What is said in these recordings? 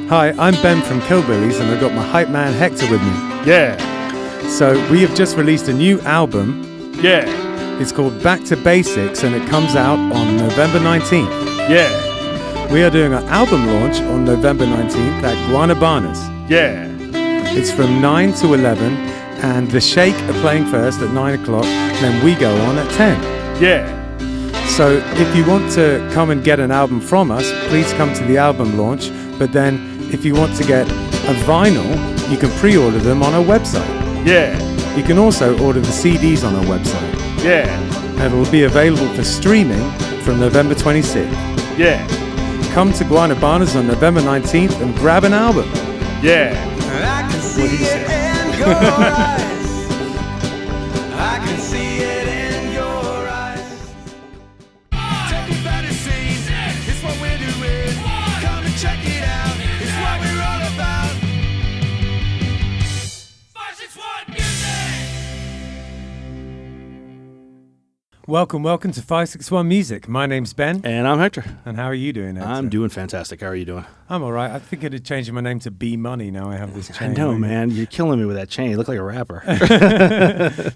Hi, I'm Ben from Killbillies, and I've got my hype man Hector with me. Yeah. So we have just released a new album. Yeah. It's called Back to Basics, and it comes out on November 19th. Yeah. We are doing an album launch on November 19th at Guanabanas. Yeah. It's from 9 to 11, and The Shake are playing first at 9 o'clock, and then we go on at 10. Yeah. So if you want to come and get an album from us, please come to the album launch. But then if you want to get a vinyl, you can pre-order them on our website. Yeah. You can also order the CDs on our website. Yeah. And it will be available for streaming from November 26th. Yeah. Come to Guanabanas on November 19th and grab an album. Yeah. I can see it in your eyes. I can see it in your eyes. Take me by the scenes. It's what we're doing. Come and check it out. It's what we're all about. 561 Music. Welcome to 561 Music. My name's Ben. And I'm Hector. And how are you doing, Hector? I'm doing fantastic. How are you doing? I'm all right. I think I'd changed my name to B Money now I have this chain. I know, man. You're killing me with that chain. You look like a rapper.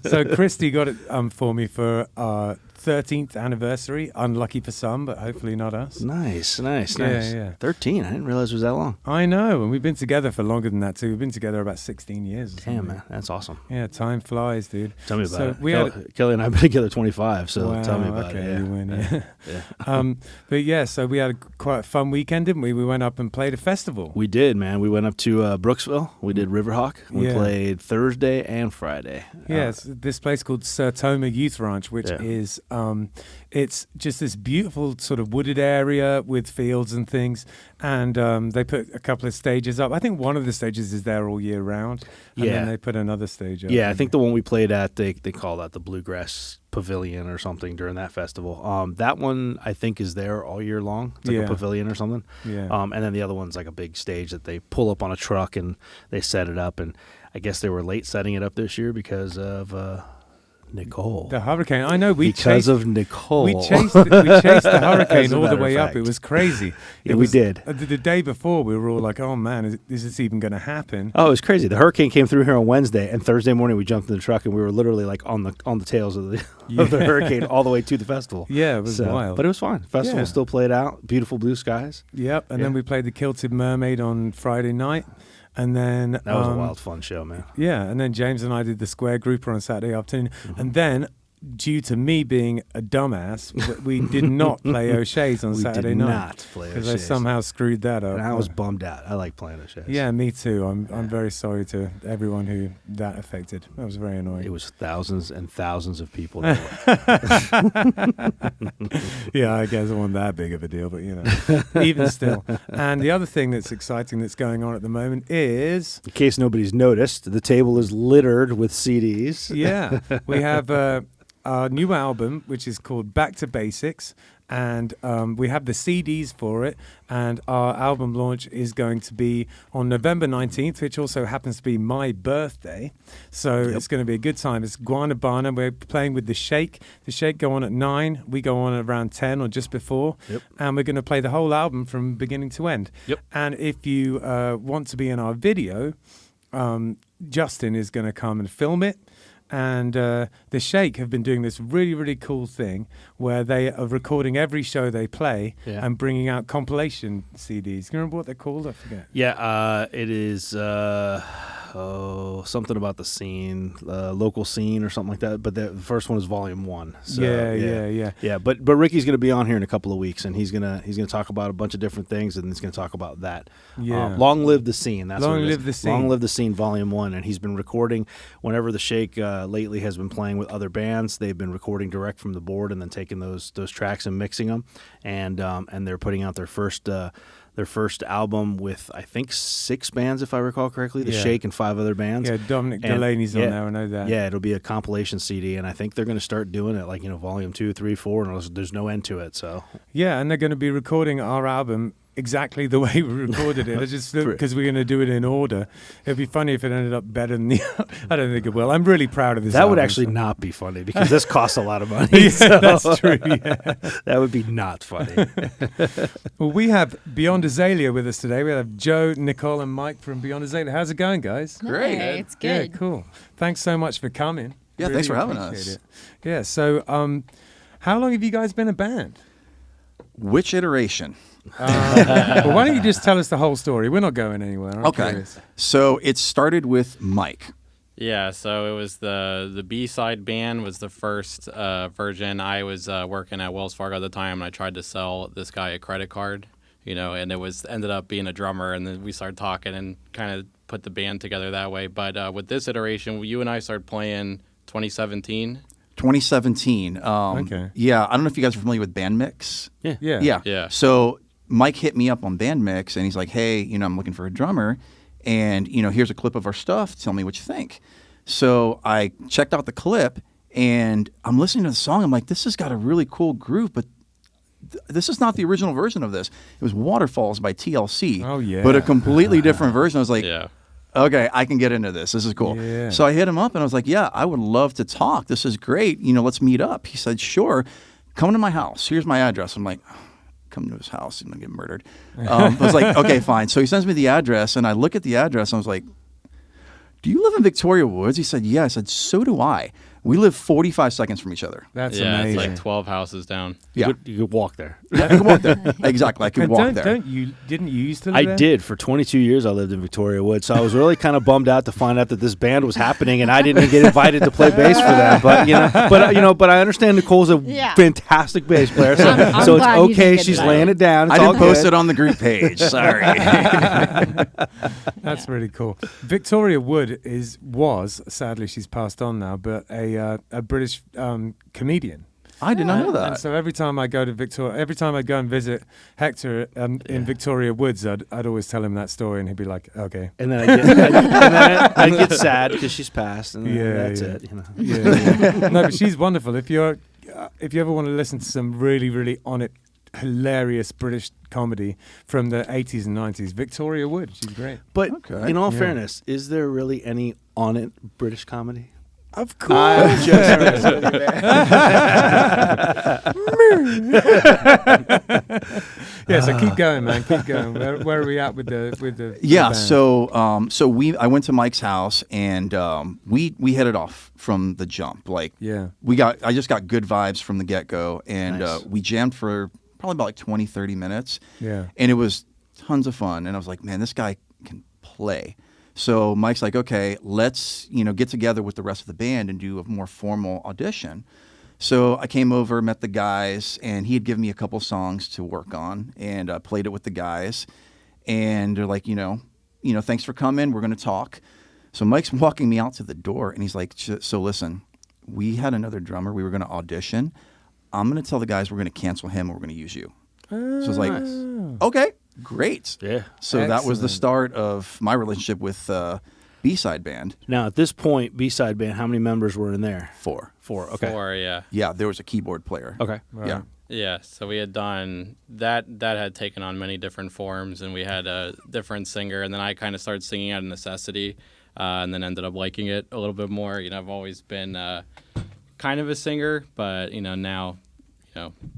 So Christy got it for me for our 13th anniversary. Unlucky for some, but hopefully not us. Nice. Yeah. 13. I didn't realize it was that long. I know, and we've been together for longer than that too. We've been together about 16 years. Damn, man. That's awesome. Yeah, time flies, dude. Tell me about So it. we Kelly and I have been together 25, so Wow, tell me about okay, it. you win, yeah. Yeah. But yeah, so we had quite a fun weekend, didn't we? We went up and played a festival. We did, man. We went up to Brooksville. We did Riverhawk. We Yeah. played Thursday and Friday. Yeah, it's this place called Sertoma Youth Ranch, which Yeah. is it's just this beautiful sort of wooded area with fields and things. And they put a couple of stages up. I think one of the stages is there all year round. And then they put another stage up. Yeah, I think the one we played at, they call that the Bluegrass Pavilion or something during that festival. That one, I think, is there all year long. It's like a pavilion or something. Yeah. And then the other one's like a big stage that they pull up on a truck and they set it up. And I guess they were late setting it up this year because of Nicole. The hurricane. I know. Because of Nicole. We chased the hurricane As a all the matter of way up. fact. It was crazy. Yeah, we did. The day before, we were all like, oh, man, is this even going to happen? Oh, it was crazy. The hurricane came through here on Wednesday, and Thursday morning we jumped in the truck, and we were literally like on the tails of the of the hurricane all the way to the festival. Yeah, it was wild. But it was fun. Festival Yeah. still played out. Beautiful blue skies. Yep. And then we played the Kilted Mermaid on Friday night. And then That was a wild, fun show, man. Yeah, and then James and I did the Square Grouper on Saturday afternoon. And then, due to me being a dumbass, we did not play O'Shea's on Saturday night. We did not play because I O'Shea's. somehow screwed that up. And I was bummed out. I like playing O'Shea's. Yeah, me too. I'm very sorry to everyone who that affected. That was very annoying. It was thousands and thousands of people. Yeah, I guess it wasn't that big of a deal, but even still. And the other thing that's exciting that's going on at the moment is... In case nobody's noticed, the table is littered with CDs. Yeah, we have our new album, which is called Back to Basics, and we have the CDs for it, and our album launch is going to be on November 19th, which also happens to be my birthday, so it's going to be a good time. It's Guanabana. We're playing with The Shake. The Shake go on at 9, we go on at around 10 or just before, and we're going to play the whole album from beginning to end. And if you want to be in our video, Justin is going to come and film it. And The Shake have been doing this really, really cool thing where they are recording every show they play and bringing out compilation CDs. Can you remember what they're called? I forget. Yeah, it is something about the scene, local scene or something like that. But the first one is Volume 1. So, yeah. But Ricky's going to be on here in a couple of weeks, and he's gonna talk about a bunch of different things, and he's going to talk about that. Yeah. Long Live the Scene. That's Long what it Live is. the Scene. Long Live the Scene, Volume 1, and he's been recording whenever The Shake lately has been playing with other bands. They've been recording direct from the board and then taking those tracks and mixing them, and they're putting out their first album with, I think, 6 bands, if I recall correctly. The Shake and 5 other bands. Yeah, Dominic Delaney's on there, I know that. Yeah, it'll be a compilation CD, and I think they're going to start doing it, like, Volume 2, 3, 4, and there's no end to it. So yeah, and they're going to be recording our album exactly the way we recorded it. I just because we're going to do it in order. It'd be funny if it ended up better than the. I don't think it will. I'm really proud of this. That would album, actually so. not be funny because this costs a lot of money. Yeah, so that's true. Yeah. That would be not funny. Well, we have Beyond Azalea with us today. We have Joe, Nicole, and Mike from Beyond Azalea. How's it going, guys? Great. Hey, it's good. Yeah, cool. Thanks so much for coming. Yeah, thanks for having us. It. Yeah. So, how long have you guys been a band? Which iteration? Well, why don't you just tell us the whole story? We're not going anywhere. I'm Okay. curious. So it started with Mike. Yeah, so it was the B-side band was the first version. I was working at Wells Fargo at the time, and I tried to sell this guy a credit card, and it ended up being a drummer, and then we started talking and kind of put the band together that way. But with this iteration, you and I started playing 2017. 2017. Okay. Yeah, I don't know if you guys are familiar with Bandmix. Yeah. Yeah. Yeah. So Mike hit me up on Bandmix, and he's like, hey, I'm looking for a drummer, and, here's a clip of our stuff. Tell me what you think. So I checked out the clip, and I'm listening to the song. I'm like, this has got a really cool groove, but this is not the original version of this. It was Waterfalls by TLC. Oh, yeah. But a completely different version. I was like, Yeah. okay, I can get into this. This is cool. Yeah. So I hit him up and I was like, yeah, I would love to talk. This is great. Let's meet up. He said, sure. Come to my house. Here's my address. I'm like, come to his house. I'm going to get murdered. I was like, okay, fine. So he sends me the address and I look at the address and I was like, do you live in Victoria Woods? He said, yeah. I said, so do I. We live 45 seconds from each other. That's Yeah, amazing. it's like 12 houses down. Yeah. You could walk there. Yeah, I could walk there. Exactly. I could And walk there. didn't you used to live I there? did. For 22 years, I lived in Victoria Woods. So I was really kind of bummed out to find out that this band was happening and I didn't get invited to play bass for them. But I understand Nicole's a Yeah. fantastic bass player. So, I'm so it's glad you didn't okay. get She's invited. laying it down. It's I all didn't post good. it on the group page. Sorry. That's really cool. Victoria Wood was sadly she's passed on now, but a British comedian. I did not know And that. so every time I go and visit Hector in Victoria Woods, I'd always tell him that story, and he'd be like, "Okay." And then I get sad because she's passed, and that's yeah. it. Yeah. No, but she's wonderful. If you ever want to listen to some really, really on it, hilarious British comedy from the 80s and 90s, Victoria Wood, she's great. But Okay. in all Yeah. fairness, is there really any on it British comedy? Of course. Yeah, so keep going, man. Keep going. Where are we at with the Yeah, band? so I went to Mike's house and we hit it off from the jump. Like Yeah. I just got good vibes from the get-go, and Nice. we jammed for probably about like 20, 30 minutes. Yeah. And it was tons of fun, and I was like, man, this guy can play. So Mike's like, okay, let's get together with the rest of the band and do a more formal audition. So I came over, met the guys, and he had given me a couple songs to work on, and played it with the guys. And they're like, thanks for coming. We're going to talk. So Mike's walking me out to the door, and he's like, so listen, we had another drummer. We were going to audition. I'm going to tell the guys we're going to cancel him, and we're going to use you. So I was like, okay, great. Yeah. So that was the Excellent. start of my relationship with B-side band. Now, at this point, B-side band, how many members were in there? 4. 4. Okay. 4, yeah. Yeah, there was a keyboard player. Okay. Right. Yeah. Yeah, so we had done that had taken on many different forms, and we had a different singer, and then I kind of started singing out of necessity, and then ended up liking it a little bit more. I've always been kind of a singer, but now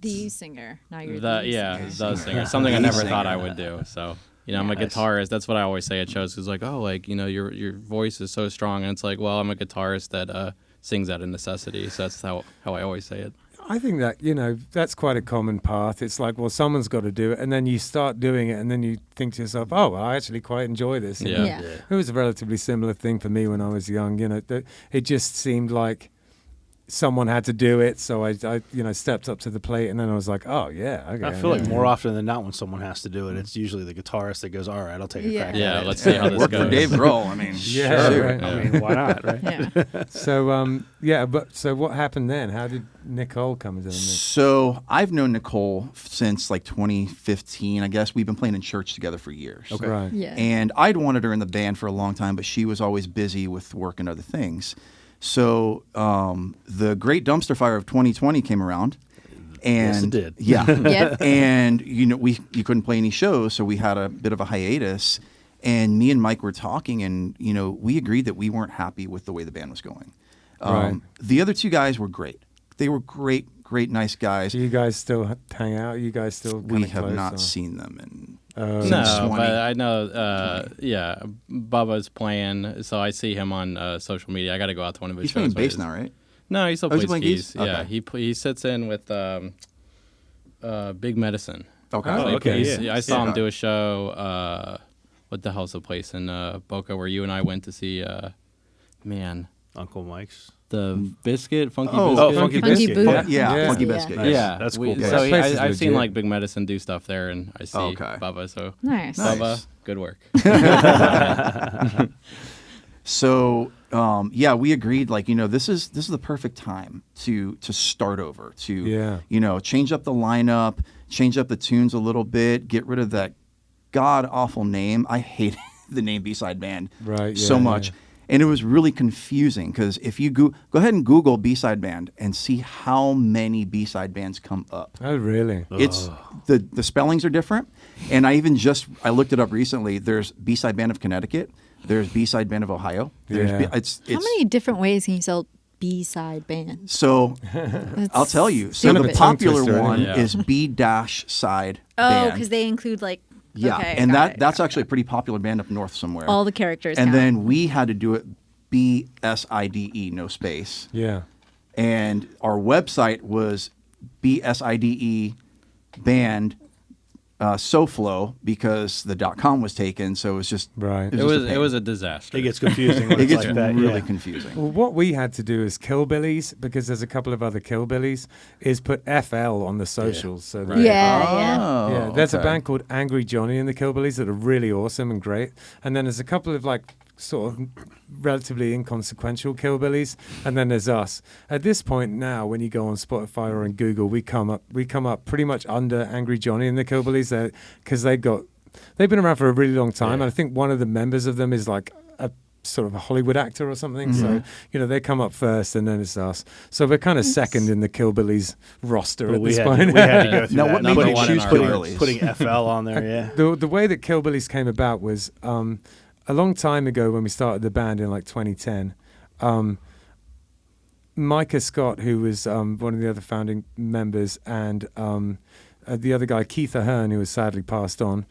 The singer. Now you're the singer. the singer, something I The never singer. thought I would do. So I'm a Nice. guitarist. That's what I always say at shows. It's like, oh, like your voice is so strong, and it's like, well, I'm a guitarist that sings out of necessity. So that's how I always say it. I think that, that's quite a common path. It's like, well, someone's got to do it, and then you start doing it, and then you think to yourself, oh, well, I actually quite enjoy this. Yeah. Yeah. It was a relatively similar thing for me when I was young. It just seemed like someone had to do it, so I stepped up to the plate, and then I was like, oh yeah, okay. I feel like yeah. more often than not when someone has to do it, it's usually the guitarist that goes, all right, I'll take a Yeah. crack Yeah, at it. let's see how this Worked goes. for Dave Grohl. I mean, Yeah, shoot. right. I mean, why not, right? Yeah. So what happened then? How did Nicole come into the mix? So I've known Nicole since like 2015, I guess. We've been playing in church together for years. Okay. Right. Yeah. And I'd wanted her in the band for a long time, but she was always busy with work and other things. So the Great Dumpster Fire of 2020 came around, And Yes, it did. Yeah. Yep. And you couldn't play any shows, so we had a bit of a hiatus. And me and Mike were talking, and we agreed that we weren't happy with the way the band was going. Right. The other two guys were great. They were great, nice guys. Do you guys still hang out? You guys still We kinda have close, not or- seen them in Oh. No, 20. but I know. Yeah, Bubba's playing, so I see him on social media. I got to go out to one of his He's shows. playing bass but now, right? No, he still Oh, is plays he playing keys. keys? Yeah, Okay. he sits in with Big Medicine. Okay. Oh, So he okay, plays- yeah. I saw him Okay. do a show. What the hell's the place in Boca where you and I went to see? Man, Uncle Mike's. the Biscuit, Funky Oh, Biscuit. Funky Funky Biscuit. Boot. Yeah. Yeah, Yeah. Funky Yeah. Biscuit. Nice. Yeah, That's we- cool. Yeah, So that place is I've seen legit. like Big Medicine do stuff there, and I see Okay. Bubba. So Nice. Nice. Bubba, good work. So we agreed, like, this is the perfect time to start over, to change up the lineup, change up the tunes a little bit, get rid of that god awful name. I hate the name B-side band so much. And it was really confusing because if you go ahead and Google B-side band and see how many B-side bands come up. Oh, really? It's the spellings are different, and I looked it up recently. There's B-side band of Connecticut. There's B-side band of Ohio. There's Yeah. it's How many different ways can you spell B-side band? so That's I'll tell you. So stupid. the popular Tongue twister, one yeah. is B-side Oh, band. because they include like Yeah, okay, and got it, that's got actually a pretty popular band up north somewhere. all the characters. and count. then we had to do it B-S-I-D-E, no space. Yeah. And our website was B-S-I-D-E band SoFlo because the .com was taken, so it was just Right. It was a disaster. It gets confusing when it it's gets like that. really Yeah. confusing. Well, what we had to do as Killbillies, because there's a couple of other Killbillies, is put FL on the socials. So that, yeah. Oh, yeah, there's a okay. band called Angry Johnny and the Killbillies that are really awesome and great. And then there's a couple of like sort of relatively inconsequential Killbillies, and then there's us. At this point now, when you go on Spotify or on Google, we come up pretty much under Angry Johnny and the Killbillies because they've been around for a really long time. Yeah. And I think one of the members of them is like a sort of a Hollywood actor or something. Mm-hmm. So, they come up first and then it's us. So we're kind of second in the Killbillies roster But at we this had, point. we had to go through Now, that. what made Number you one choose in our Killbillies? Putting FL on there, yeah. The way that Killbillies came about was a long time ago when we started the band in like 2010. Micah Scott, who was one of the other founding members, and the other guy, Keith Ahern, who was sadly passed on,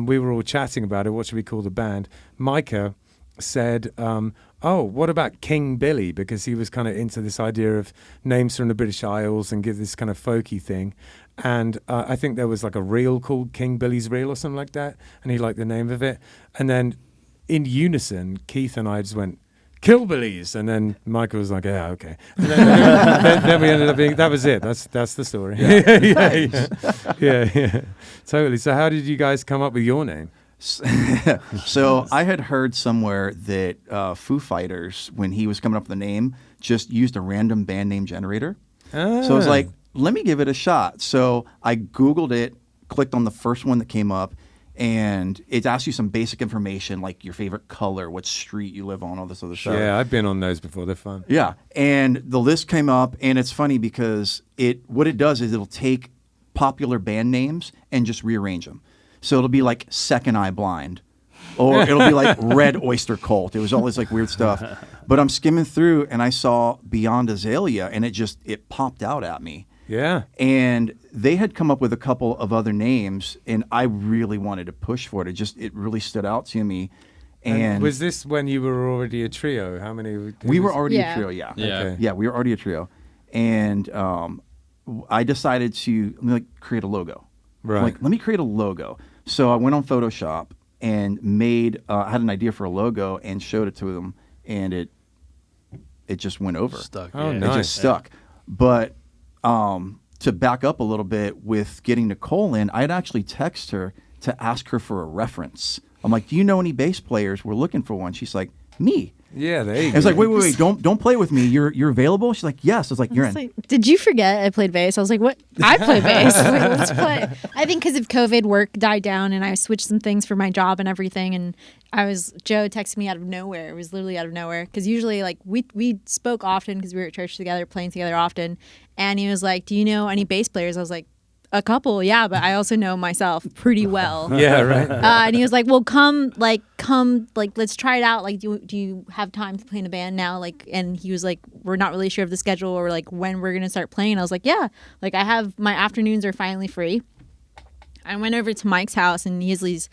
we were all chatting about it. What should we call the band? Micah said, oh, what about King Billy? Because he was kind of into this idea of names from the British Isles and give this kind of folky thing. And I think there was like a reel called King Billy's Reel or something like that. And he liked the name of it. And then in unison, Keith and I just went, Killbillies. And then Michael was like, yeah, okay. And then we ended up being, that was it. That's the story. Yeah. Totally. So how did you guys come up with your name? So I had heard somewhere that Foo Fighters, when he was coming up with the name, just used a random band name generator. So I was like, let me give it a shot. So I Googled it, clicked on the first one that came up, and it asks you some basic information like your favorite color, what street you live on, all this other stuff. Yeah, I've been on those before. They're fun. Yeah, and the list came up, and it's funny because what it does is it'll take popular band names and just rearrange them. So it'll be like Second Eye Blind, or it'll be like Red Oyster Cult. It was all this like weird stuff. But I'm skimming through, and I saw Beyond Azalea, and it popped out at me. Yeah. And they had come up with a couple of other names, and I really wanted to push for it. It really stood out to me. And was this when you were already a trio? How many? we were already Yeah. a trio, yeah. Yeah. Okay. Yeah, we were already a trio. And I decided to create a logo. Right. Like, let me create a logo. So I went on Photoshop and made, I had an idea for a logo and showed it to them, and it just went over. Stuck. Oh, yeah. nice. It just stuck. But to back up a little bit with getting Nicole in, I'd actually text her to ask her for a reference. I'm like, do you know any bass players? We're looking for one. She's like, me. Yeah, there you And go. it's like, wait, don't play with me. You're available? She's like, yes. I was like, you're It's in. like, did you forget I played bass? I was like, what? I play bass. I was like, let's play. I think because of COVID, work died down, and I switched some things for my job and everything. And Joe texted me out of nowhere. It was literally out of nowhere. Because usually, like, we spoke often because we were at church together, playing together often. And he was like, do you know any bass players? I was like, a couple, yeah, but I also know myself pretty well. Yeah, right. And he was like, well, come, let's try it out. Like, do you have time to play in a band now? Like, and he was like, we're not really sure of the schedule or like when we're going to start playing. I was like, yeah, like I have, my afternoons are finally free. I went over to Mike's house and he has these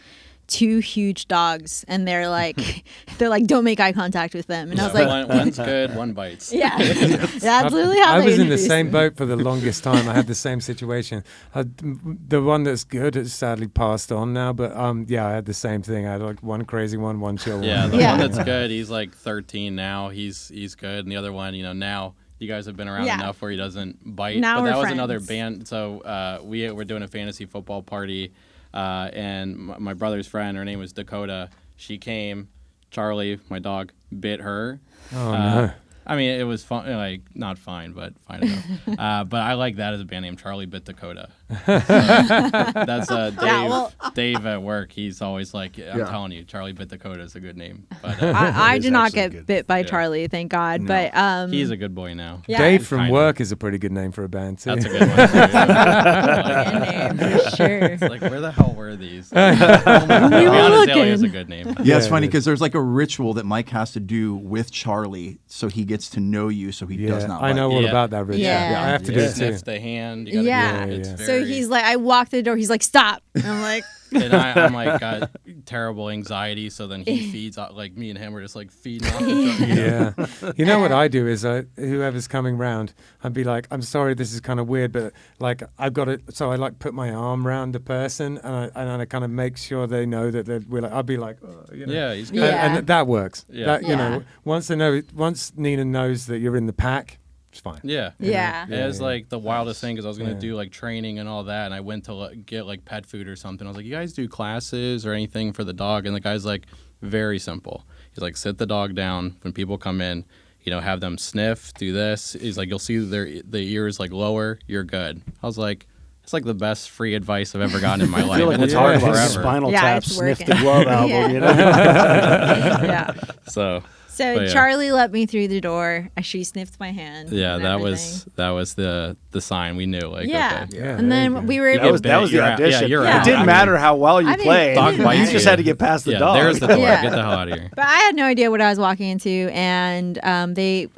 2 huge dogs and they're like, don't make eye contact with them. And I was like, one's good, one bites. yeah, that's literally how I they was in the introduced same me. boat for the longest time. I had the same situation. The one that's good has sadly passed on now, but yeah, I had the same thing. I had like one crazy one chill Yeah, one. the Yeah. one that's good, he's like 13 now. He's good, and the other one, now you guys have been around Yeah. enough where he doesn't bite. Now but we're that was friends. another band. So we were doing a fantasy football party, and my brother's friend, her name was Dakota. She came. Charlie, my dog, bit her. Oh no. I mean, it was fun, like not fine, but fine enough. But I like that as a band name, Charlie Bit Dakota. That's Dave. Yeah, well- Dave at work, he's always like, I'm Yeah. telling you, Charlie Bit Dakota is a good name. But I It is did not actually get good. bit by Yeah. Charlie, thank God. No. But he's a good boy now. yeah, Dave from Kinda. work is a pretty good name for a band too. That's a good one. Too. band name for sure. It's like, where the hell were these? We were Beyond Azalea is a looking. good name. Yeah, it's Yeah, funny it is. because there's like a ritual that Mike has to do with Charlie so he gets to know you so he does not I know bite. all Yeah. about that, Rich. Yeah. I have to do You it too. sniff the hand. You gotta Yeah. do it. It's Yeah. So very- he's like, I walked through the door. He's like, stop. And I'm like, and I'm like got terrible anxiety. So then he feeds like me and him are just like feeding off each other. Yeah. You know what I do is whoever's coming round, I'd be like, I'm sorry, this is kind of weird, but like I've got it. So I like put my arm around the person and I kind of make sure they know that we're like, I'll be like, oh, you know. Yeah, he's good. Yeah. And that works. Yeah. That, you Yeah. know, once Nina knows that you're in the pack, it's fine. Yeah. yeah. It was like the wildest thing because I was gonna Yeah. do like training and all that, and I went to get like pet food or something. I was like, "You guys do classes or anything for the dog?" And the guy's like, "Very simple." He's like, "Sit the dog down when people come in, have them sniff, do this." He's like, "You'll see the ears like lower. You're good." I was like, "It's like the best free advice I've ever gotten in my I life." feel like and we're it's talking worked about forever. Spinal Yeah, Tap, it's Sniff the working. Glove album, Yeah. you know? Yeah. So So But yeah. Charlie let me through the door. She sniffed my hand. yeah, and that everything. was the sign. We knew like Yeah. okay. Yeah, And there you then go. we were able That was bit, the you're out. Yeah, audition. you're out. It I didn't mean, matter how well you I mean, played. Dog You bites just you. had to get past the Yeah, dog. there's the door. Yeah. Get the hell out of here. But I had no idea what I was walking into, and I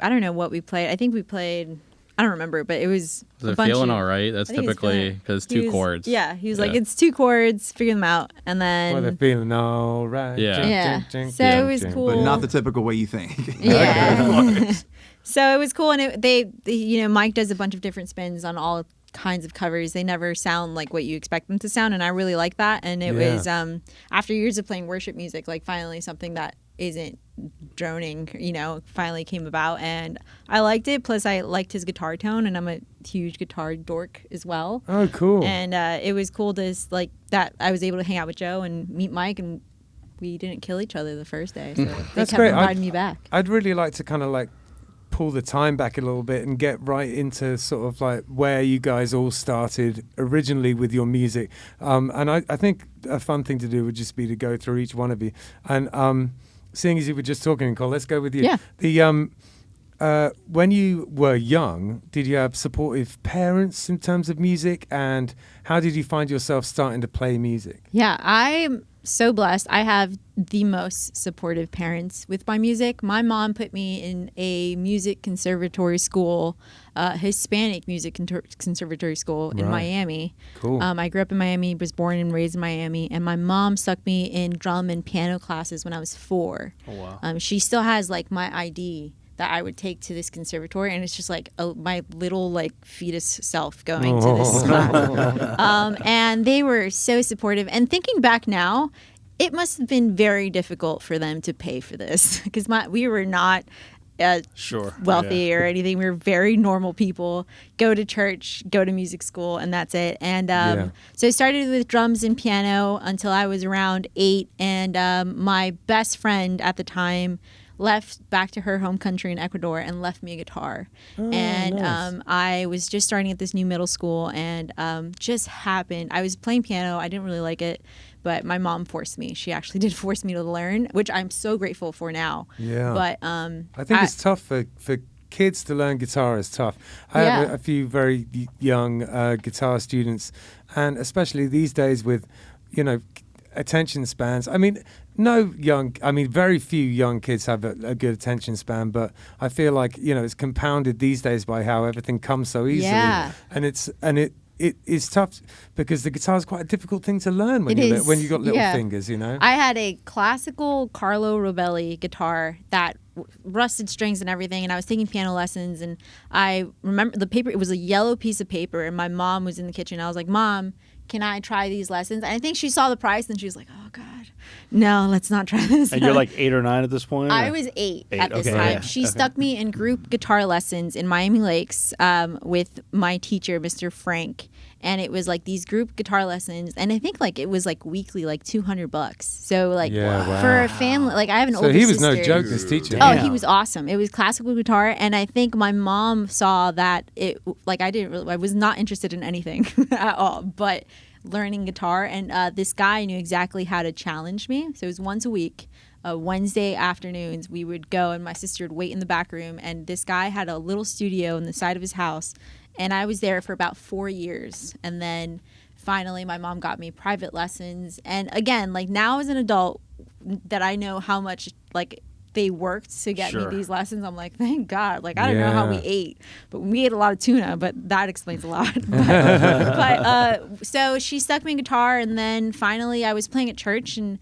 don't know what we played. I think we played, I don't remember, but it was Is a it bunch feeling of, all right? That's I think he was typically feeling- because he two was- chords. Yeah, he was like, Yeah. it's 2 chords, figure them out, and then Well, they're feeling all right. Yeah. Jink, Yeah. jink, jink, So jink, it was jink. cool. But not the typical way you think. Yeah. So it was cool, and Mike does a bunch of different spins on all kinds of covers. They never sound like what you expect them to sound, and I really like that. And it Yeah. was after years of playing worship music, like finally something that isn't droning, finally came about, and I liked it. Plus, I liked his guitar tone, and I'm a huge guitar dork as well. Oh, cool. And it was cool to like that. I was able to hang out with Joe and meet Mike, and we didn't kill each other the first day. So they That's kept great. inviting me back. I'd really like to kind of like pull the time back a little bit and get right into sort of like where you guys all started originally with your music. And I think a fun thing to do would just be to go through each one of you. And seeing as you were just talking, Nicole, let's go with you. Yeah. The when you were young, did you have supportive parents in terms of music? And how did you find yourself starting to play music? Yeah, I'm so blessed. I have the most supportive parents with my music. My mom put me in a music conservatory school, Hispanic music conservatory school in Right. Miami. Cool. I grew up in Miami, was born and raised in Miami, and my mom stuck me in drum and piano classes when I was 4. Oh, wow. She still has like my ID that I would take to this conservatory, and it's just like my little like fetus self going to this class. And they were so supportive. And thinking back now, it must have been very difficult for them to pay for this because we were not Sure. wealthy or anything. We were very normal people. Go to church, go to music school, and that's it. And so I started with drums and piano until I was around 8. And my best friend at the time left back to her home country in Ecuador and left me a guitar. And nice. I was just starting at this new middle school, and just happened. I was playing piano. I didn't really like it, but my mom forced me. She actually did force me to learn, which I'm so grateful for now. Yeah. But I think it's tough for kids to learn guitar. Is tough. I have a few very young guitar students, and especially these days with, attention spans. I mean, very few young kids have a good attention span, but I feel like, it's compounded these days by how everything comes so easily. Yeah. And it is tough because the guitar is quite a difficult thing to learn when you got little fingers, I had a classical Carlo Robelli guitar that rusted strings and everything, and I was taking piano lessons, and I remember the paper. It was a yellow piece of paper, and my mom was in the kitchen. I was like, Mom, can I try these lessons? And I think she saw the price, and she was like, oh God, no, let's not try this. And you're like 8 or 9 at this point? I was 8 at this okay, time. yeah. She stuck me in group guitar lessons in Miami Lakes with my teacher, Mr. Frank. And it was like these group guitar lessons, and I think like it was like weekly, like $200. So like for a family, like I have an older sister. So he was no joke, this teacher. Oh, he was awesome. It was classical guitar, and I think my mom saw that it like I was not interested in anything at all, but learning guitar, and this guy knew exactly how to challenge me. So it was once a week. Wednesday afternoons we would go, and my sister would wait in the back room, and this guy had a little studio on the side of his house, and I was there for about 4 years. And then finally my mom got me private lessons, and again, like now as an adult that I know how much like they worked to get me these lessons, I'm like, thank God. Like I don't know how we ate, but we ate a lot of tuna, but that explains a lot. but so she stuck me in guitar, and then finally I was playing at church, and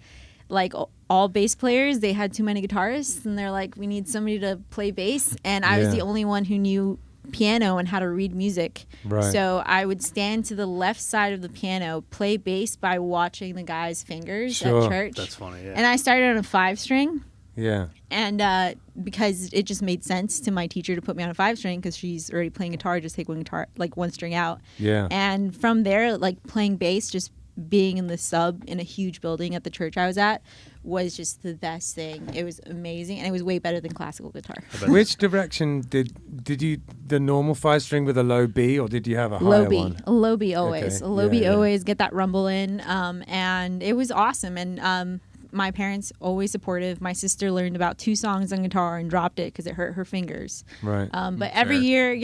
like all bass players, they had too many guitarists, and they're like, we need somebody to play bass, and I was the only one who knew piano and how to read music. Right. So I would stand to the left side of the piano, play bass by watching the guy's fingers at church. That's funny, yeah. And I started on a 5-string. Yeah. And because it just made sense to my teacher to put me on a 5-string, because she's already playing guitar, just take one string out. Yeah. And from there, like playing bass, just being in the sub in a huge building at the church I was at was just the best thing. It was amazing, and it was way better than classical guitar. Which direction did you, the normal 5-string with a low B, or did you have a low higher B, one? A low B always. Okay. A low B always, get that rumble in, and it was awesome. And my parents always supportive. My sister learned about 2 songs on guitar and dropped it because it hurt her fingers. Right. But every year,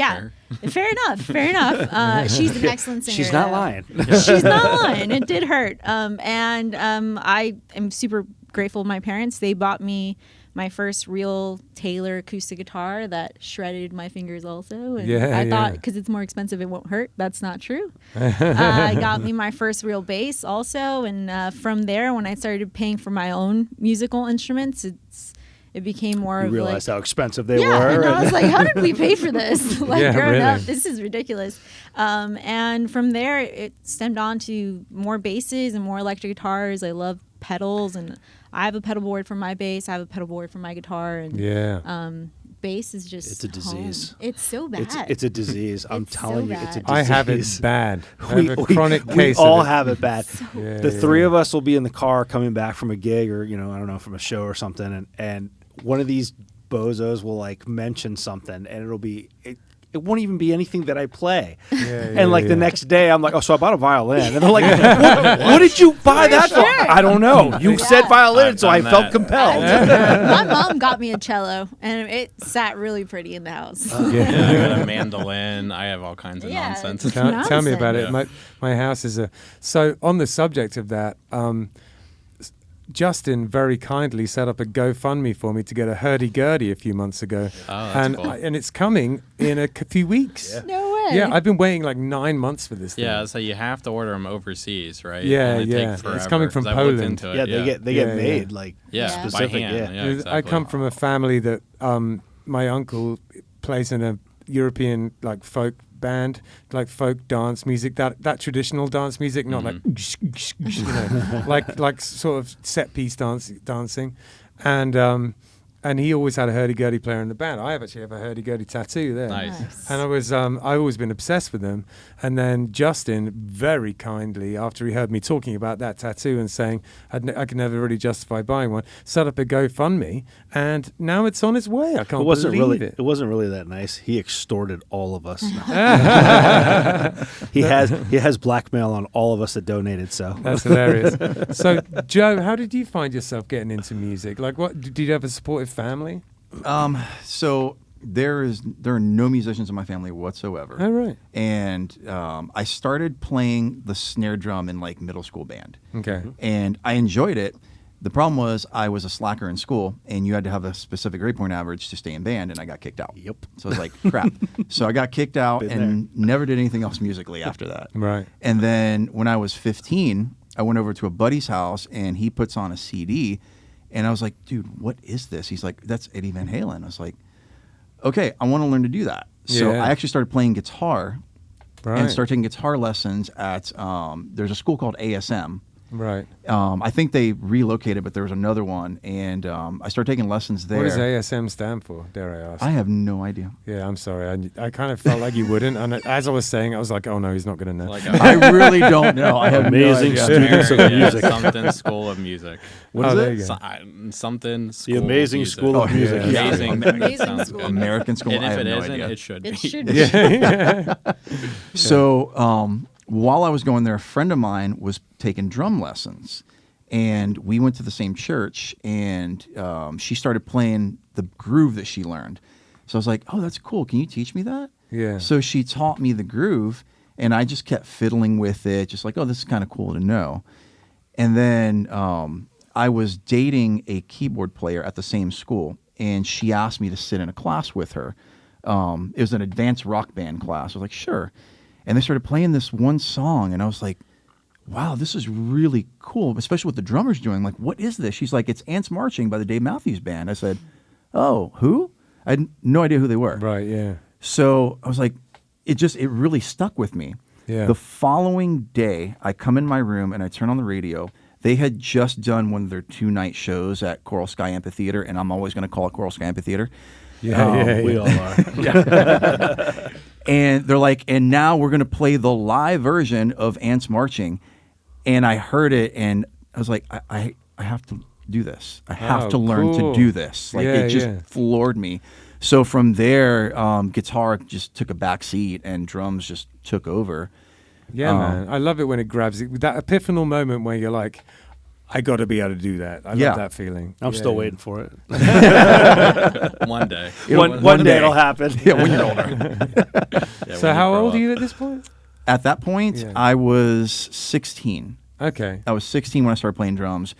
fair enough. She's an excellent singer. She's not lying. She's not lying. It did hurt. And I am super grateful to my parents. They bought me my first real Taylor acoustic guitar that shredded my fingers also. And I thought because it's more expensive it won't hurt. That's not true. Got me my first real bass also. And from there, when I started paying for my own musical instruments, it became more of like... You realized how expensive they were. And I was like, how did we pay for this? Growing up, this is ridiculous. And from there, it stemmed on to more basses and more electric guitars. I love pedals, and I have a pedal board for my bass. I have a pedal board for my guitar. And bass is just it's a disease. Home. It's so bad. It's a disease. I'm telling you, it's a disease. I have it bad. I have a chronic case. We all have it bad. So the 3 of us will be in the car coming back from a gig, or I don't know, from a show or something, and one of these bozos will like mention something, and it'll be. It won't even be anything that I play. The next day, I'm like, oh, so I bought a violin. And they're like, what did you buy that for? I don't know. You said violin, so I felt compelled. My mom got me a cello, and it sat really pretty in the house. I got a mandolin. I have all kinds of nonsense. Tell me about it. My house is So on the subject of that, Justin very kindly set up a GoFundMe for me to get a hurdy-gurdy a few months ago. Oh, that's cool. And it's coming in a few weeks. Yeah. No way. Yeah, I've been waiting like 9 months for this thing. Yeah, so you have to order them overseas, right? Yeah, and they take forever, it's coming from 'cause I looked Poland. into it, they get made like by specific. hand. Yeah, exactly. I come from a family that my uncle plays in a European like folk band, like folk dance music, that traditional dance music, not like like sort of set piece dancing, and and he always had a hurdy-gurdy player in the band. I actually have a hurdy-gurdy tattoo there. Nice. And I've always been obsessed with them. And then Justin, very kindly, after he heard me talking about that tattoo and saying I could never really justify buying one, set up a GoFundMe, and now it's on its way. I can't believe it. It wasn't really that nice. He extorted all of us. he has blackmail on all of us that donated. So That's hilarious. So, Joe, how did you find yourself getting into music? Like, what did you have a supportive family? So there are no musicians in my family whatsoever. Oh, right. And I started playing the snare drum in like middle school band. Okay. And I enjoyed it. The problem was I was a slacker in school, and you had to have a specific grade point average to stay in band, and I got kicked out. Yep. So I was like, crap. So I got kicked out Been and never did anything else musically after that. Right. And then when I was 15, I went over to a buddy's house, and he puts on a CD, and I was like, dude, what is this? He's like, that's Eddie Van Halen. I was like, okay, I want to learn to do that. So Yeah. I actually started playing guitar Right. and started taking guitar lessons at, there's a school called ASM. Right. I think they relocated, but there was another one, and I started taking lessons there. What does ASM stand for, dare I ask? I have no idea. Yeah, I'm sorry. I kind of felt like you wouldn't. And as I was saying, I was like, oh, no, he's not going to know. Like I really don't know. I have Amazing no idea. students of music. Something School of Music. What is is it? it? Something School The Amazing of Music. School of Music. yeah. Amazing. Amazing Sounds School. good. American School. And I if have it no isn't, idea. it should be. It should be. Yeah. So while I was going there, a friend of mine was taking drum lessons, and we went to the same church, and she started playing the groove that she learned. So I was like, oh, that's cool. Can you teach me that? Yeah. So she taught me the groove, and I just kept fiddling with it, just like, oh, this is kind of cool to know. And then I was dating a keyboard player at the same school, and she asked me to sit in a class with her. It was an advanced rock band class. I was like, sure. And they started playing this one song, and I was like, wow, this is really cool, especially what the drummer's doing. Like, what is this? She's like, it's Ants Marching by the Dave Matthews Band. I said, oh, who? I had no idea who they were. Right, yeah. So I was like, it really stuck with me. Yeah. The following day, I come in my room and I turn on the radio. They had just done one of their 2-night shows at Coral Sky Amphitheater, and I'm always going to call it Coral Sky Amphitheater. Yeah, We all are. And they're like, and now we're going to play the live version of Ants Marching. And I heard it, and I was like, I have to do this. I have Oh, to learn cool. to do this. Like, Yeah, it just yeah. floored me. So from there, guitar just took a back seat, and drums just took over. Yeah, man. I love it when it grabs you. That epiphanal moment where you're like, I got to be able to do that. I Yeah. love that feeling. I'm Yeah, still yeah. waiting for it. One day. One day it'll happen. Yeah, when you're older. Yeah, So when how grow old are up. you at this point? At that point, Yeah. I was 16. Okay. I was 16 when I started playing drums.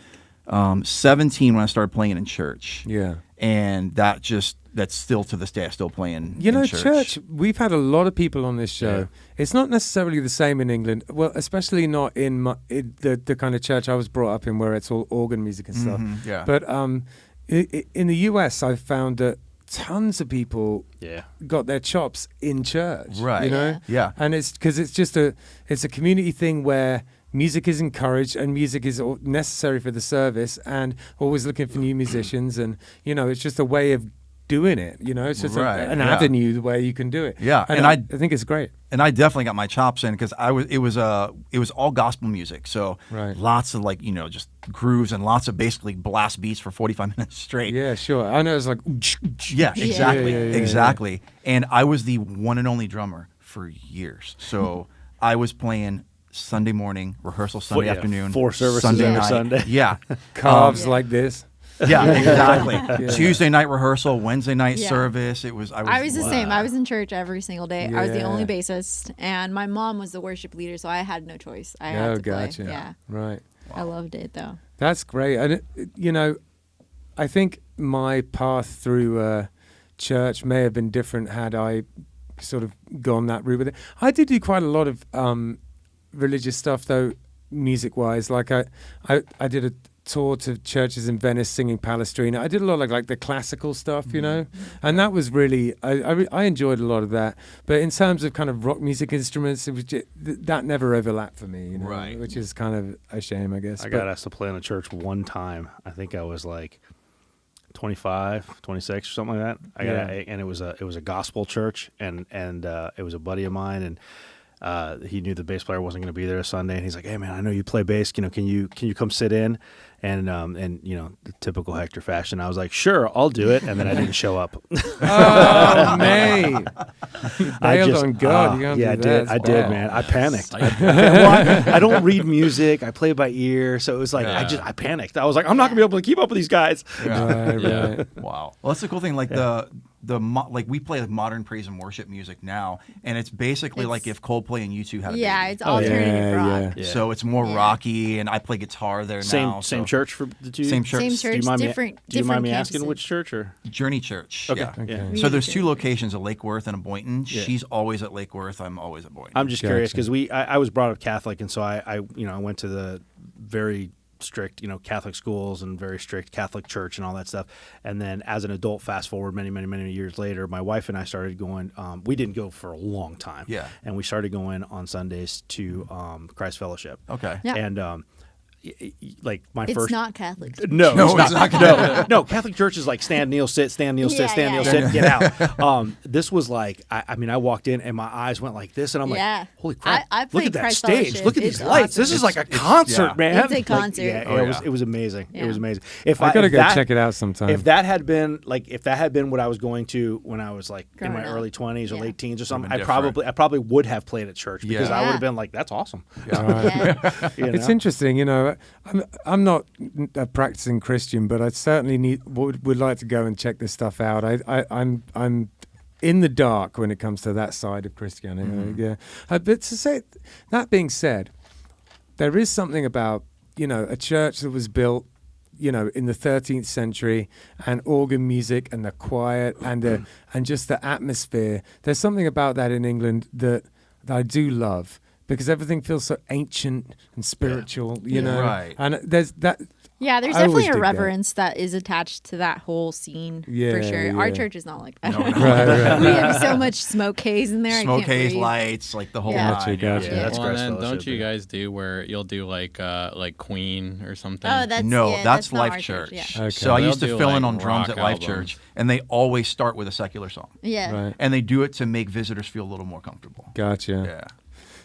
17 when I started playing in church. Yeah. And that's still to this day, I still play in You know, in church, we've had a lot of people on this show. Yeah. It's not necessarily the same in England. Well, especially not in the kind of church I was brought up in where it's all organ music and stuff. Mhm, yeah. But in the US, I've found that tons of people Yeah. got their chops in church. Right. You know? Yeah. And it's because it's a community thing where music is encouraged and music is necessary for the service, and always looking for new musicians, and it's just a way of doing it. It's just Right, an yeah. avenue where you can do it. Yeah, and and I think it's great. And I definitely got my chops in because it was all gospel music. So Right. lots of just grooves and lots of basically blast beats for 45 minutes straight. Yeah, sure. I know it's like Yeah, exactly. Yeah, yeah, yeah, exactly. And I was the one and only drummer for years. So I was playing Sunday morning, rehearsal Sunday Yeah, afternoon, 4 services Sunday every night. Sunday. Yeah. calves like this. Yeah, exactly. Tuesday night rehearsal, Wednesday night Yeah. service. I was the same. I was in church every single day. I was the only Yeah. bassist, and my mom was the worship leader, so I had no choice. I Oh, had to gotcha. play. Yeah, Right. I loved it though. That's great. And I think my path through church may have been different had I sort of gone that route with it. I did do quite a lot of religious stuff though, music-wise. Like I did a tour to churches in Venice singing Palestrina. I did a lot of like the classical stuff, and that was really I enjoyed a lot of that. But in terms of kind of rock music instruments, it was that never overlapped for me, Right. which is kind of a shame, I guess. I But- got asked to play in a church one time. I think I was like 25, 26 or something like that. And it was a gospel church, and it was a buddy of mine, and he knew the bass player wasn't going to be there Sunday, and he's like, "Hey man, I know you play bass. Can you come sit in?" And the typical Hector fashion, I was like, "Sure, I'll do it," and then I didn't show up. Oh, mate. You bailed on God. You I do did. that. I It's did, bad. man. I panicked. I don't read music. I play by ear, so it was like I panicked. I was like, I'm not gonna be able to keep up with these guys. Right, right. Wow. Well, that's the cool thing. Like like we play like modern praise and worship music now, and it's basically like if Coldplay and U2 had a Yeah, baby. it's alternative rock. Yeah. So it's more rocky, and I play guitar there now. Same so- church for the two. Same church. Same Do church, you mind different. do you mind me different asking campuses. which church or? Journey Church. Okay. Yeah. Yeah. So there's 2 locations, a Lake Worth and a Boynton. Yeah. She's always at Lake Worth. I'm always at Boynton. I'm just curious because I was brought up Catholic, and so I went to the very strict Catholic schools and very strict Catholic church and all that stuff. And then as an adult, fast forward many years later, my wife and I started going. We didn't go for a long time. Yeah. And we started going on Sundays to Christ Fellowship. Okay. Yeah. And like my It's first. not Catholic. No, No, it's it's not. not No, Catholic church is like stand, kneel, sit, stand, kneel, sit, Yeah, stand, yeah, kneel, yeah. sit, get out. This was like, I walked in and my eyes went like this, and I'm Yeah. like, holy crap! I look played at that Christ stage. Fellowship. Look at these It's lights. awesome. This is like a concert, yeah. man. It's a concert. It was amazing. It Yeah. was amazing. If I gotta if go that- check it out sometime. If that had been what I was going to when I was like in Growing my up. early 20s or Yeah. late teens or something, been I probably would have played at church because I Yeah. would have been like, that's awesome. Yeah. It's interesting, I'm not a practicing Christian, but I certainly would like to go and check this stuff out. I'm in the dark when it comes to that side of Christianity. Yeah, but to say that being said, there is something about a church that was built in the 13th century, and organ music and the quiet and just the atmosphere. There's something about that in England that I do love, because everything feels so ancient and spiritual, you know. Right. And there's that. Yeah, there's I always definitely a dig that. reverence that is attached to that whole scene for Yeah, sure. Our yeah. church is not like that. No, no. Right. We have so much smoke haze in there. Smoke I can't haze, breathe. lights, like the whole Yeah. Gotcha, nine. gotcha. Yeah, that's well, and Christ then Fellowship, don't you yeah. guys do where you'll do like Queen or something? Oh, that's No, yeah, that's not Life our Church. Yeah. Okay. So I They'll used to do, fill in like, on drums at rock Life albums. Church, and they always start with a secular song. Yeah. Right. And they do it to make visitors feel a little more comfortable. Gotcha. Yeah.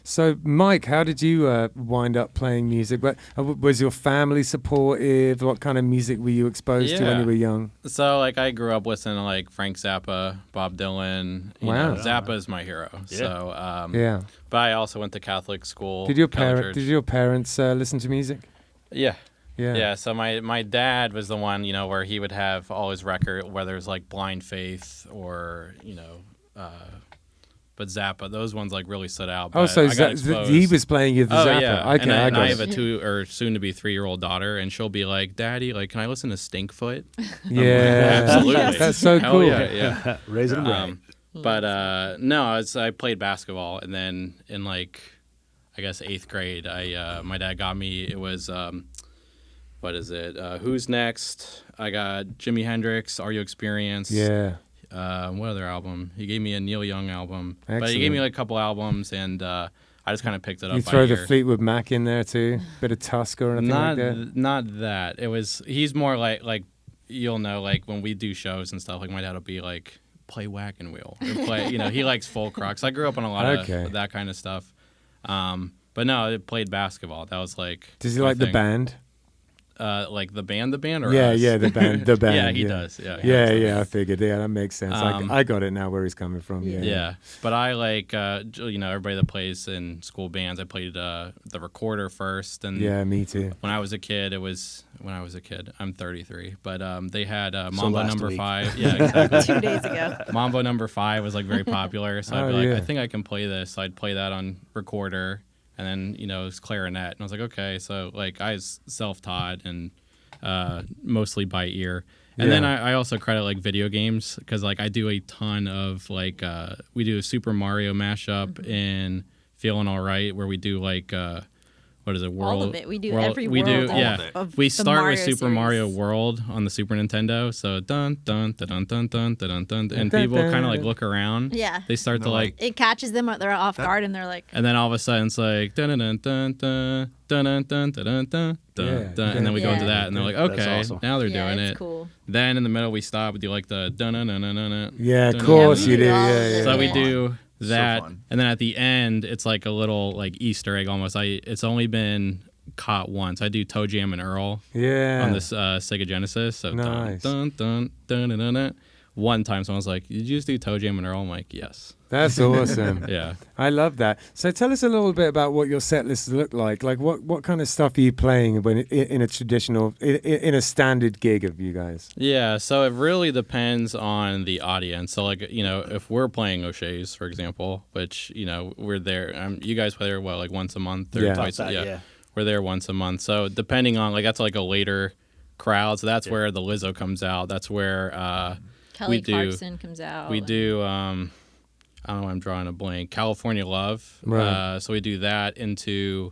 So, Mike, how did you wind up playing music? Was your family supportive? What kind of music were you exposed to when Yeah. you were young? So like I grew up listening to like Frank Zappa, Bob Dylan. You Wow. know, Zappa is my hero. Yeah. So Yeah. but I also went to Catholic school. Did your Catholic parents church. listen to music? Yeah. Yeah. Yeah, so my dad was the one, where he would have all his record, whether it's like Blind Faith or, but Zappa, those ones like really stood out. Oh, but so I got exposed. he was playing you the Oh Zappa. yeah, Okay, and I I got have it. a 2 or soon to be 3-year-old daughter, and she'll be like, "Daddy, like, can I listen to Stinkfoot?" Yeah, Absolutely. That's so Hell cool. yeah, yeah. Raising them right. But no, I played basketball, and then in like, I guess 8th grade, my dad got me. It was what is it? Who's Next? I got Jimi Hendrix, Are You Experienced? Yeah. What other album? He gave me a Neil Young album, but he Excellent. gave me like a couple albums, and I just kind of picked it up. You by throw the ear. Fleetwood Mac in there too? Bit of Tusk or anything like that? Not that. It was. He's more like you'll know, like when we do shows and stuff. Like my dad will be like, play Wagon Wheel or play. He likes folk rock. So I grew up on a lot of that kind of stuff. But no, I played basketball. That was like. Does he my like the thing. band? Like the band, or Yeah, us? yeah, the band. The band. Yeah, he does. Yeah, he Yeah, does. yeah, I figured. Yeah, that makes sense. I got it now where he's coming from. Yeah. Yeah, but I like everybody that plays in school bands. I played the recorder first, and Yeah, me too. when I was a kid, I'm 33, but they had Mambo last Number week. 5. Yeah, exactly. 2 days ago. Mambo Number 5 was like very popular, so I'd be Oh, like, yeah. I think I can play this. So I'd play that on recorder, and then it was clarinet, and I was like, okay, so like I was self-taught and mostly by ear. And then Yeah. I also credit like video games, because like I do a ton of like we do a Super Mario mashup in Feeling All Right, where we do like what is it? All of it. We do every world. Of We the start with Mario Super series. Mario World on the Super Nintendo. So dun dun dun dun dun dun dun dun, and people kind of like look around. Yeah. They start to like, It catches them. They're off guard, and they're like. and then all of a sudden it's like dun dun dun dun dun dun dun dun dun dun dun, and then we go into that, and they're like, That's okay, awesome. now they're Yeah, doing it's it. cool. Then in the middle we stop. We do like the dun dun dun dun dun. Yeah, of course we you do do. all of Yeah, it. yeah. So we Yeah. do that, fun. and then at the end, it's like a little like Easter egg almost. It's only been caught once. I do Toe Jam and Earl Yeah. on this Sega Genesis. So Nice. dun, dun, dun, dun, dun, dun. One time, someone was like, "Did you just do Toe Jam and Earl?" I'm like, "Yes." That's awesome. Yeah. I love that. So tell us a little bit about what your set lists look like. Like what kind of stuff are you playing when in a traditional, in a standard gig of you guys? Yeah, so it really depends on the audience. So, like, you know, if we're playing O'Shea's, for example, which, you know, we're there. You guys play there, what, like once a month or Yeah. twice? About that, yeah. We're there once a month. So, depending on, like, that's like a later crowd. So, that's where the Lizzo comes out. That's where Kelly we do. Clarkson comes out. We do, I don't know, I'm drawing a blank. California Love. Right. So, we do that into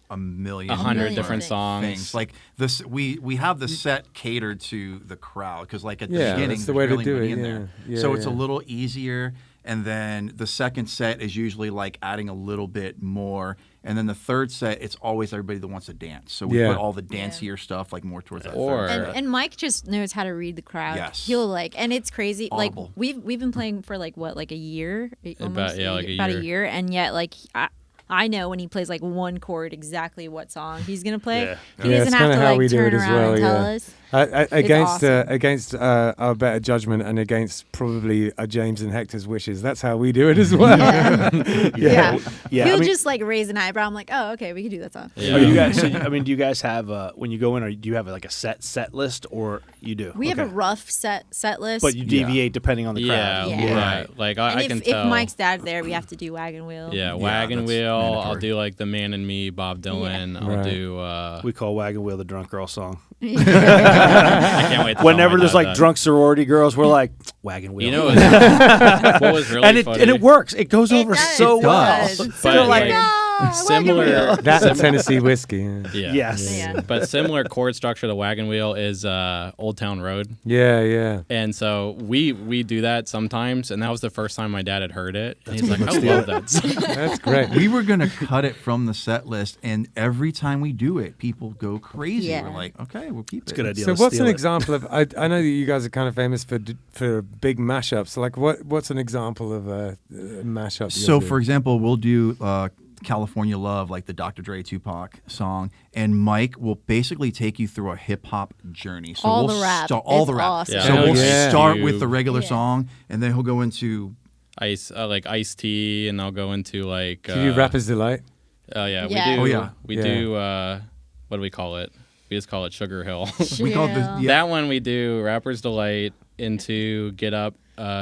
A million 100 different things. songs. things. Like this, we have the set catered to the crowd because, like at the Yeah, beginning, that's the there's way to barely do anybody it, in yeah. there, Yeah, so it's a yeah. little easier. And then the second set is usually like adding a little bit more, and then the third set, it's always everybody that wants to dance. So we Yeah. put all the dancier stuff like more towards that. Or- third set. And Mike just knows how to read the crowd. Yes. He'll like, and it's crazy. Audible. Like we've been playing for like what, like a year, almost like a about year. a year, and yet like I know when he plays like one chord exactly what song he's gonna play. Yeah. He Yeah, doesn't it's have kinda to how like we do turn it as around well, and tell yeah. us. Against awesome. against our better judgment and against probably James and Hector's wishes. That's how we do it as well. Yeah. Yeah, He'll I mean- just like raise an eyebrow. I'm like, oh, okay, we can do that song. Yeah. Are you guys? So, I mean, do you guys have when you go in, or do you have like a set list, or you do? We have a Okay. rough set list. But you deviate depending on the Yeah, crowd. Yeah. right. Like, and I can if tell. Mike's dad there, we have to do Wagon Wheel. Yeah, Wagon that's Wheel. I'll mandatory. do like the Man and Me, Bob Dylan. I'll Right. do. We call Wagon Wheel the drunk girl song. I can't wait. To Whenever tell my there's dad like that. drunk sorority girls, we're like Wagon Wheel. You know what was really and funny? it works. It goes over does, so it well. does. It's But so like, similar. That and Tennessee whiskey. Yeah, Yeah. Yes. Yeah. But similar chord structure to Wagon Wheel is Old Town Road. yeah. And so we do that sometimes, and that was the first time my dad had heard it. And he's like, I love that song. That's great. We were gonna cut it from the set list, and every time we do it, people go crazy. Yeah. We're like, okay, we'll keep it. It's a good idea. So Let's what's steal an it. example of? I know that you guys are kind of famous for big mashups. Like what's an example of a mashup? So, for example, we'll do California Love, like the Dr. Dre Tupac song, and Mike will basically take you through a hip hop journey. So All we'll the rap all is the rap. awesome. Yeah. So we'll Yeah. start Ice with the Cube. regular Yeah. song, and then he'll go into Like Ice Tea, and I'll go into like. do you do Rapper's Delight? Oh yeah, Yeah. we do. Oh, yeah. We Yeah. do. What do we call it? We just call it Sugar Hill. we call it the Chill. That one we do Rapper's Delight, into Get Up,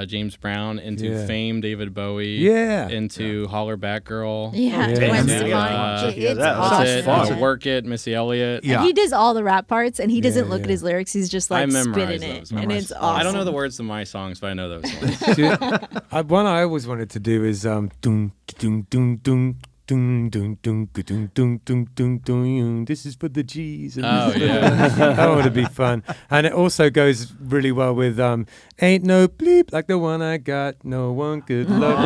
James Brown, into Yeah. Fame, David Bowie, Yeah. into Holler Back Girl. Yeah, Yeah. Gwen Yeah. Stefani. Yeah, It's that awesome. sounds That's it. fun. Work It, Missy Elliott. Yeah. And he does all the rap parts, and he doesn't Yeah, look yeah. at his lyrics. He's just I like memorize spitting it, those. and it's awesome. I don't know the words to my songs, but I know those songs. One I always wanted to do is dun dun dun dun dun dun dun dun dun dun dun dun dun. This is for the G's. And Oh, this is for yeah. the- that would be fun, and it also goes really well with "Ain't No Bleep Like the One I Got, No One Could Love."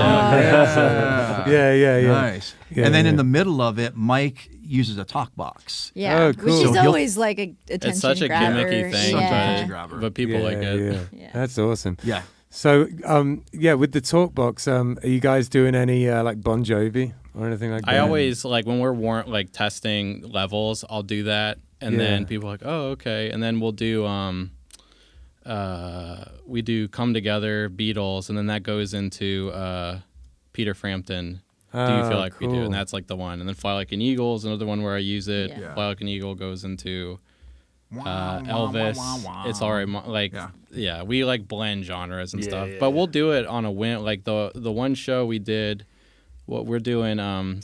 Yeah. nice. Yeah, and then in yeah. the middle of it, Mike uses a talk box. Yeah, Oh, which cool. is So he'll- always like a attention It's such a grabber. gimmicky thing, Such a Yeah. attention grabber. but people like it. Yeah. That's awesome. Yeah. So, with the talk box, are you guys doing any like Bon Jovi or anything like that? I always like when we're like testing levels, I'll do that, and Yeah. then people are like, oh, okay, and then we'll do we do Come Together, Beatles, and then that goes into Peter Frampton. Do you Oh, feel like we do? cool. And that's like the one. And then Fly Like an Eagle is another one where I use it. Yeah. Fly Like an Eagle goes into Wah, Elvis. wah, wah, wah. It's alright. Like Yeah. yeah, we like blend genres and Yeah, stuff. yeah, but yeah. we'll do it on a whim. Like the one show we did, what we're doing,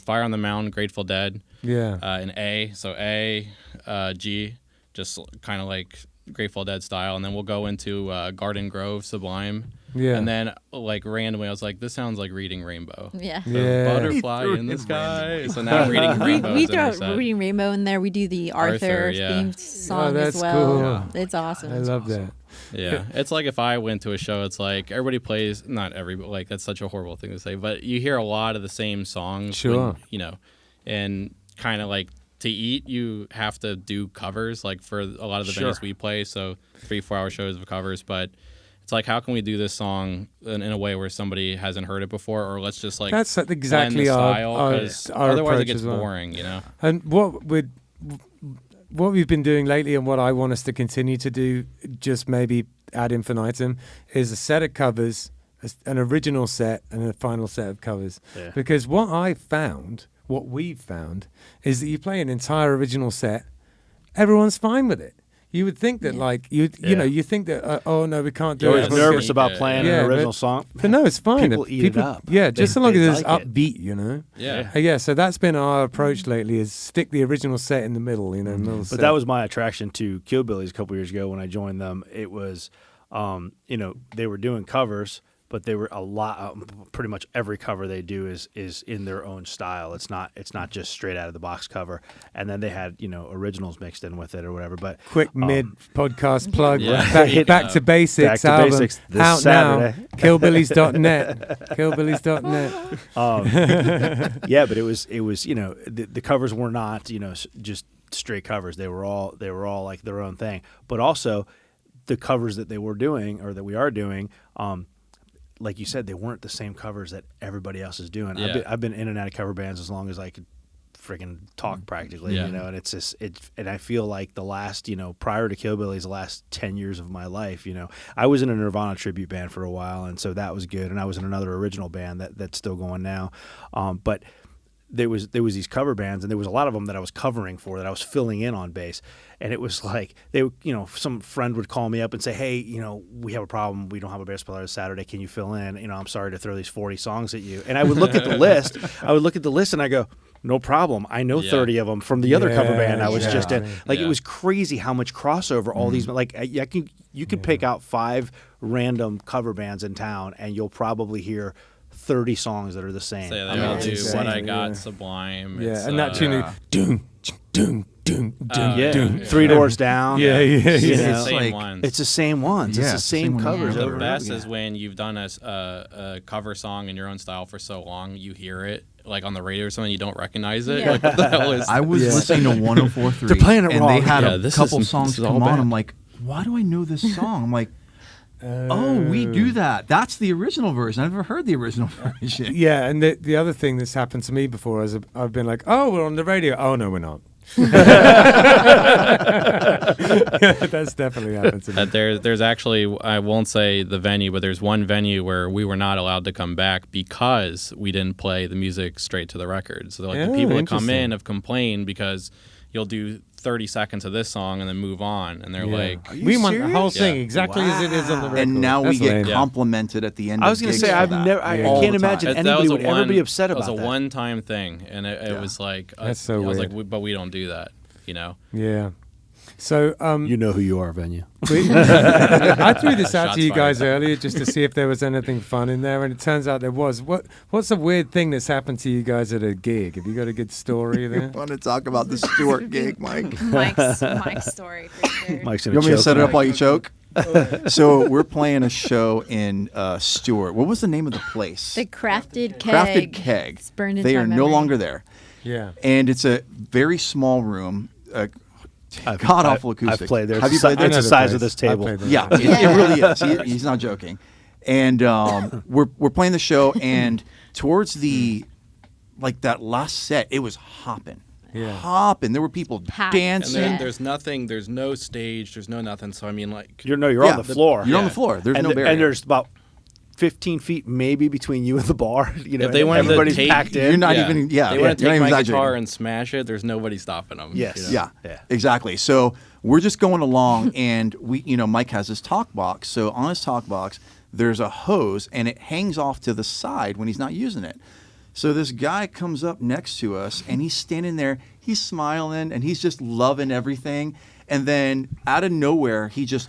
Fire on the Mountain, Grateful Dead, Yeah. in A. So A, G, just kind of like Grateful Dead style, and then we'll go into Garden Grove Sublime. Yeah. And then like randomly, I was like, this sounds like Reading Rainbow. Yeah. The Yeah. butterfly in the sky. So now Reading Rainbow. We is in our throw set. Reading Rainbow in there. We do the Arthur yeah. theme song that's as well. cool. Yeah. It's awesome. I love that. Yeah, it's like if I went to a show, it's like everybody plays, not everybody, like that's such a horrible thing to say, but you hear a lot of the same songs. Sure. You know, and kind of like to eat, you have to do covers, like for a lot of the venues we play, so 3-4 hour shows of covers, but it's like, how can we do this song in a way where somebody hasn't heard it before, or let's just like That's blend exactly the our, style, our, 'cause our otherwise approach it gets as well. boring, you know? And what we've been doing lately, and what I want us to continue to do, just maybe ad infinitum, is a set of covers, an original set, and a final set of covers. Yeah. Because what we've found, is that you play an entire original set, everyone's fine with it. You would think that, like, you know, you think that, oh no, we can't do You're it. always Yeah. nervous about playing Yeah, an original but- song. But no, it's fine. People eat it up. Yeah, just so long they as it's like it. upbeat, you know. Yeah. Yeah, so that's been our approach lately: is stick the original set in the middle, you know. Middle But set. that was my attraction to Killbillies a couple years ago when I joined them. It was, you know, they were doing covers, but they were a lot. Pretty much every cover they do is in their own style. It's not just straight out of the box cover. And then they had, you know, originals mixed in with it or whatever. But quick mid podcast plug. Yeah. Back to basics. Back to album, Basics this out Saturday. now. Killbillies.net. Killbillies.net. yeah, but it was you know, the covers were not, you know, just straight covers. They were all like their own thing. But also the covers that they were doing, or that we are doing, like you said, they weren't the same covers that everybody else is doing. Yeah. I've been in and out of cover bands as long as I could freaking talk practically, Yeah. you know, and and I feel like the last, you know, prior to Killbillies, the last 10 years of my life, you know, I was in a Nirvana tribute band for a while, and so that was good, and I was in another original band that's still going now, but there was these cover bands, and there was a lot of them that I was covering for, that I was filling in on bass. And it was like, you know, some friend would call me up and say, hey, you know, we have a problem. We don't have a bass player this Saturday. Can you fill in? You know, I'm sorry to throw these 40 songs at you. And I would look at the list. And I go, no problem. I know 30 of them from the other cover band I was just in. Like, it was crazy how much crossover all these, like, you can pick out 5 random cover bands in town, and you'll probably hear 30 songs that are the same. So they all do insane. What I Got, Yeah. Sublime. Yeah, It's, and that tune, doom, doom, doom, doom, Yeah, doom. 3 Doors Down. Yeah. You It's know? the same like- ones. It's the same ones. Yeah, It's the it's the same same one covers over The over and best over is again. when you've done a cover song in your own style for so long, you hear it like on the radio or something, you don't recognize it. Yeah. Like, what the hell is? I was listening to 104.3. They're playing it and wrong. they had Yeah, a this couple is- songs this is all come on. bad. I'm like, why do I know this song? I'm like, oh, we do that. That's the original version. I've never heard the original version. Yeah, and the other thing that's happened to me before is I've been like, oh, we're on the radio. Oh, no, we're not. That's definitely happened to me. There's actually, I won't say the venue, but there's one venue where we were not allowed to come back because we didn't play the music straight to the record. So like the Oh, people that come interesting. in have complained because you'll do 30 seconds of this song and then move on, and they're Yeah. like, Are you We want the whole serious? thing Yeah. exactly as it is on the record. And now we That's get lame. complimented at the end. I was going to say, I've never, I All can't the imagine that anybody was a would ever be upset It about was a that. one-time thing, and it was like, That's so I was weird. like, but we don't do that, you know. Yeah. So You know who you are, venue. I threw this out Shots to you fired. guys earlier just to see if there was anything fun in there, and it turns out there was. What's a weird thing that's happened to you guys at a gig? Have you got a good story there? want to talk about the Stewart gig, Mike. Mike's story for sure. Mike's You gonna want me to choke set it up tonight. while you choke? So we're playing a show in Stewart. What was the name of the place? The Crafted Keg. Crafted Keg. It's burned into They my are no memory. longer there. Yeah. And it's a very small room. God awful acoustics. I've played there. Have you It's the played si- there? it's the the size place. of this I table. played there. Yeah, it really is. He's not joking. And we're playing the show, and towards the that last set, it was hopping. Yeah. Hopping. There were people Packed. And dancing. Yeah. there's nothing, there's no stage, there's no nothing. So I mean, like, You're on Yeah, the floor. You're on Yeah. the floor. There's and, no barrier. and there's about 15 feet maybe between you and the bar. You know, If they wanted to everybody's take- packed in. You're not even. Yeah, they yeah, want to you're take not my even guitar exaggerating. and smash it. There's nobody stopping them. Yes. you know? Yeah, Yeah. exactly. So we're just going along, and Mike has his talk box. So on his talk box, there's a hose, and it hangs off to the side when he's not using it. So this guy comes up next to us, and he's standing there. He's smiling, and he's just loving everything. and then out of nowhere, he just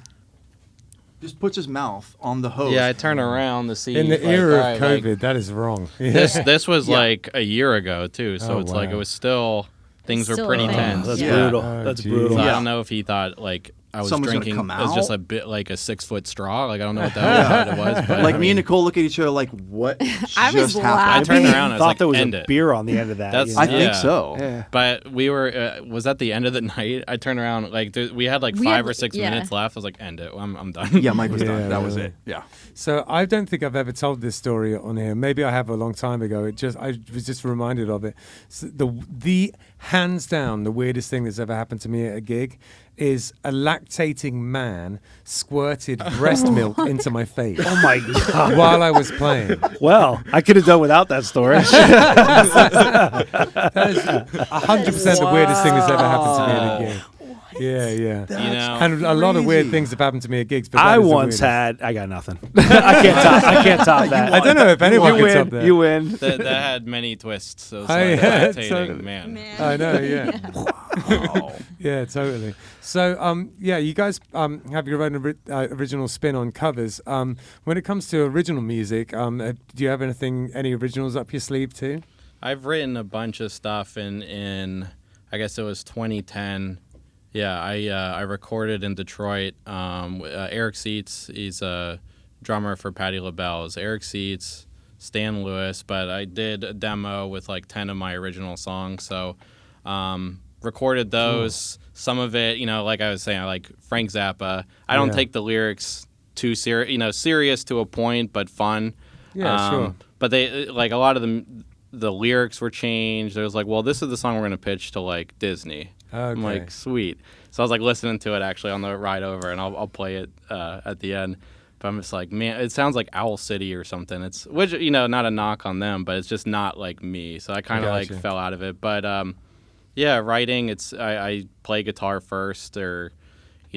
puts his mouth on the hose. Yeah, I turn around to see. In the like, era all of right, COVID, like, that is wrong. this was Yeah. like a year ago too, so Oh, it's like wow. it was still things were Still pretty a thing. tense. That's Yeah. brutal. Oh, That's geez. brutal. So I Yeah. don't know if he thought like I was Someone's gonna drinking. come It was just out? a bit like a 6-foot straw. Like I don't know what the hell he thought it was. But Like I me and mean, Nicole look at each other like, what I was just happened? I laughing. turned around. I was thought like, there was end a it. beer on the end of that. That's- you know? I think Yeah. so. Yeah. But we were was at the end of the night. I turned around like we had like We 5 had- or 6 yeah. minutes left. I was like, end it. I'm done. Yeah, Mike was Yeah, done. That was really. it. Yeah. So I don't think I've ever told this story on here. Maybe I have a long time ago. I was just reminded of it. So the hands down the weirdest thing that's ever happened to me at a gig is a lactating man squirted breast milk into my face Oh my god. while I was playing. Well, I could have done without that story. That is 100% the weirdest thing that's ever happened to me at a gig. Yeah, yeah. You know, And a lot of weird crazy. things have happened to me at gigs. But I that is the once weirdest. had. I got nothing. I can't top that. I don't know if anyone You can top win. that. You win. that had many twists. So it's Oh, like yeah, lactating, totally. man. I know, yeah. Yeah, totally. So, yeah, you guys have your own original spin on covers. When it comes to original music, do you have any originals up your sleeve too? I've written a bunch of stuff in I guess it was 2010. Yeah, I recorded in Detroit. Eric Seitz, he's a drummer for Patti LaBelle's. Eric Seitz, Stan Lewis, but I did a demo with like 10 of my original songs. So recorded those. Some of it, like I was saying, I like Frank Zappa. I don't Yeah. take the lyrics too serious, serious to a point, but fun. Yeah, sure. But they like a lot of the lyrics were changed. It was like, well, this is the song we're gonna pitch to like Disney. I'm Okay. like, sweet. So I was like listening to it actually on the ride over, and I'll play it at the end. But I'm just like, man, it sounds like Owl City or something. It's which not a knock on them, but it's just not like me. So I kind of Gotcha. like fell out of it. But yeah, writing. I play guitar first, or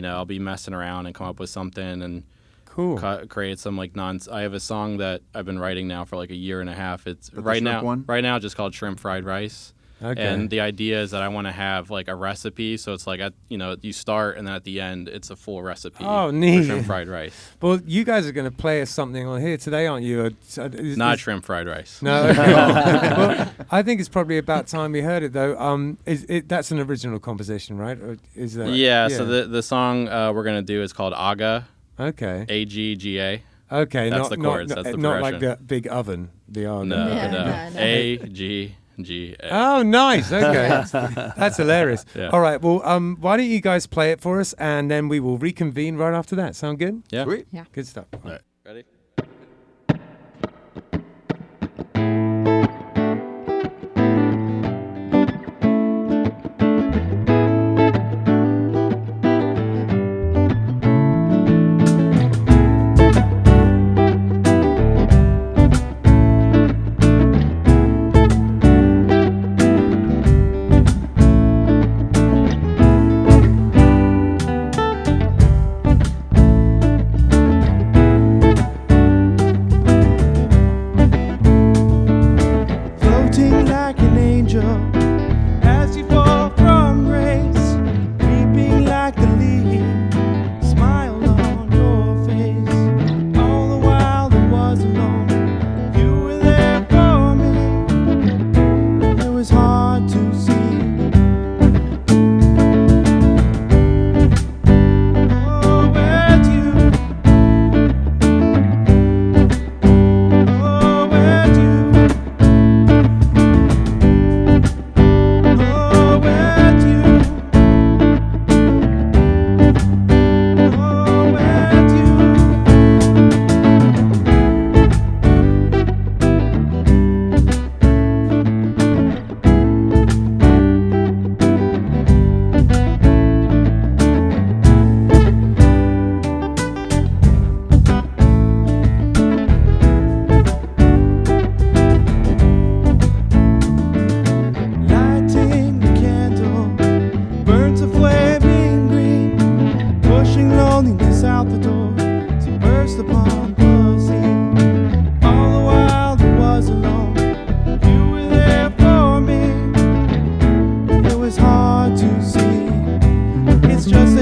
I'll be messing around and come up with something and Cool. create some like I have a song that I've been writing now for like a year and a half. It's the right shrimp now. one? Right now, just called Shrimp Fried Rice. Okay. And the idea is that I want to have like a recipe, so it's like you start and then at the end it's a full recipe. Oh, neat. For shrimp fried rice. Well, you guys are going to play us something on here today, aren't you? Not shrimp fried rice. No. Okay. Well, I think it's probably about time we heard it, though. That's an original composition, right? Or is that? Yeah. So the song we're gonna do is called Aga. Okay. AGGA. Okay. That's not, the not, chords, not, that's the not like progression. the big oven. The oven. No, Yeah, no. no. AGGA. Oh, nice. Okay. That's hilarious. Yeah. All right. Well, why don't you guys play it for us, and then we will reconvene right after that. Sound good? Yeah. Sweet. Yeah. Good stuff. All right. Ready? Floating like an angel as you fall from grace, weeping like the leaves, smile on your face. All the while I was alone, you were there for me. It was hard to see. Oh, where'd you? Oh, where'd you? Oh, where'd you? Oh, where'd you? Lighting the candle burns a flaming green, pushing loneliness out the door. She burst upon the scene. All the while I was alone, you were there for me. It was hard to see. It's just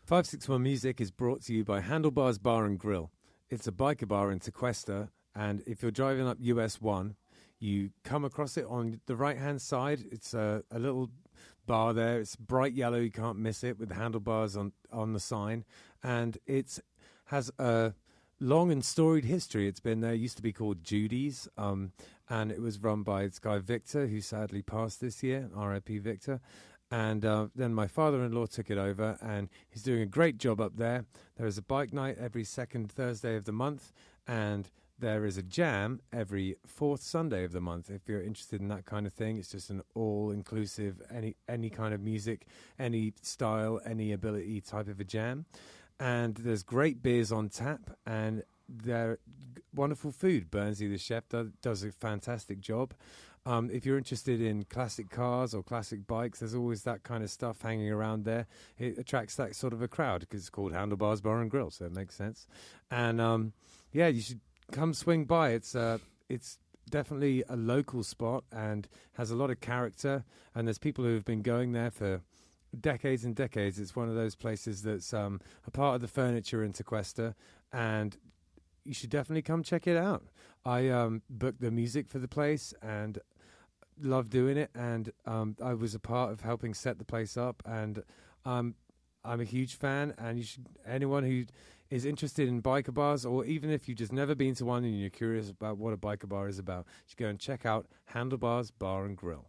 561 Music is brought to you by Handlebars Bar and Grill. It's a biker bar in Tequesta, and if you're driving up US 1, you come across it on the right-hand side. It's a little bar there. It's bright yellow. You can't miss it with the handlebars on the sign. And it has a long and storied history. It's been there. It used to be called Judy's, and it was run by this guy Victor, who sadly passed this year, R.I.P. Victor. And then my father-in-law took it over, and he's doing a great job up there. There is a bike night every second Thursday of the month, and there is a jam every fourth Sunday of the month. If you're interested in that kind of thing, it's just an all-inclusive, any kind of music, any style, any ability type of a jam. And there's great beers on tap, and they're wonderful food. Bernsey, the chef, does a fantastic job. If you're interested in classic cars or classic bikes, there's always that kind of stuff hanging around there. It attracts that sort of a crowd because it's called Handlebars Bar and Grill, so it makes sense. And yeah, you should come swing by. It's definitely a local spot and has a lot of character. And there's people who have been going there for decades and decades. It's one of those places that's a part of the furniture in Tequesta, and you should definitely come check it out. I booked the music for the place and love doing it, and I was a part of helping set the place up, and I'm a huge fan. And you should, anyone who is interested in biker bars, or even if you've just never been to one and you're curious about what a biker bar is about, you should go and check out Handlebars Bar and Grill.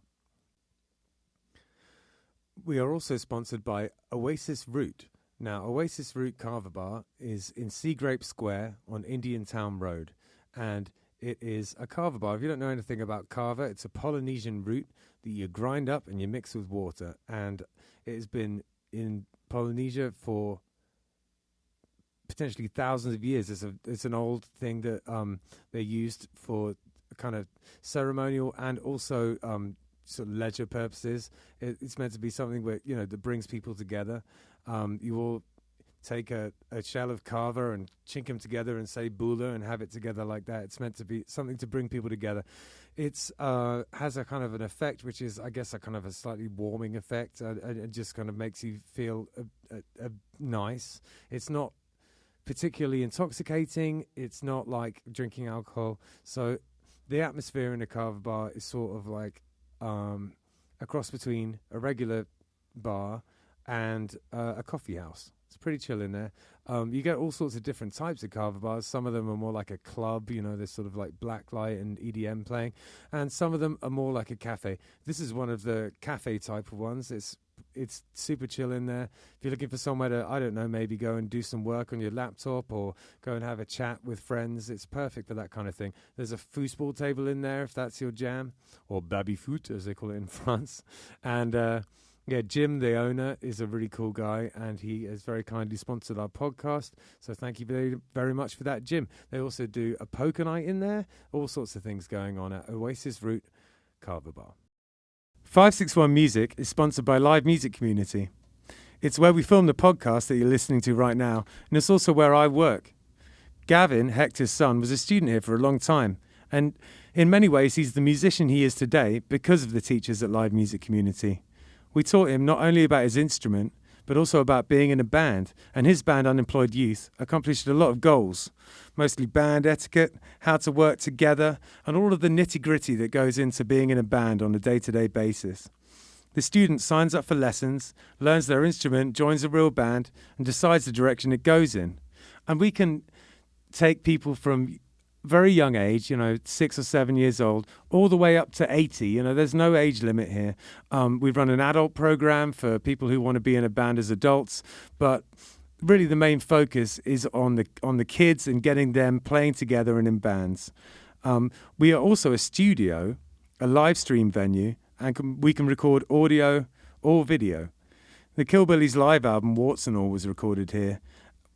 We are also sponsored by Oasis Root. Now, Oasis Root Kava Bar is in Sea Grape Square on Indiantown Rd, and it is a kava bar. If you don't know anything about kava, it's a Polynesian root that you grind up and you mix with water, and it has been in Polynesia for potentially thousands of years. It's an old thing that they used for kind of ceremonial and also sort of leisure purposes. It's meant to be something where, you know, that brings people together. You will take a shell of kava and chink them together and say bula and have it together like that. It's meant to be something to bring people together. It's has a kind of an effect, which is, I guess, a kind of a slightly warming effect. It just kind of makes you feel nice. It's not particularly intoxicating. It's not like drinking alcohol. So the atmosphere in a kava bar is sort of like a cross between a regular bar and a coffee house. It's pretty chill in there. You get all sorts of different types of kava bars. Some of them are more like a club, you know, there's sort of like blacklight and EDM playing. And some of them are more like a cafe. This is one of the cafe type of ones. It's super chill in there. If you're looking for somewhere to, I don't know, maybe go and do some work on your laptop or go and have a chat with friends, it's perfect for that kind of thing. There's a foosball table in there if that's your jam, or baby-foot as they call it in France. And yeah, Jim, the owner, is a really cool guy, and he has very kindly sponsored our podcast. So thank you very, very much for that, Jim. They also do a poker night in there, all sorts of things going on at Oasis Root Kava Bar. 561 Music is sponsored by Live Music Community. It's where we film the podcast that you're listening to right now, and it's also where I work. Gavin, Hector's son, was a student here for a long time, and in many ways he's the musician he is today because of the teachers at Live Music Community. We taught him not only about his instrument, but also about being in a band, and his band, Unemployed Youth, accomplished a lot of goals, mostly band etiquette, how to work together, and all of the nitty-gritty that goes into being in a band on a day-to-day basis. The student signs up for lessons, learns their instrument, joins a real band, and decides the direction it goes in. And we can take people from very young age, 6 or 7 years old, all the way up to 80. There's no age limit here. We run an adult program for people who want to be in a band as adults, but really the main focus is on the kids and getting them playing together and in bands. We are also a studio, a live stream venue, and we can record audio or video. The Killbillies live album, Warts and All, was recorded here.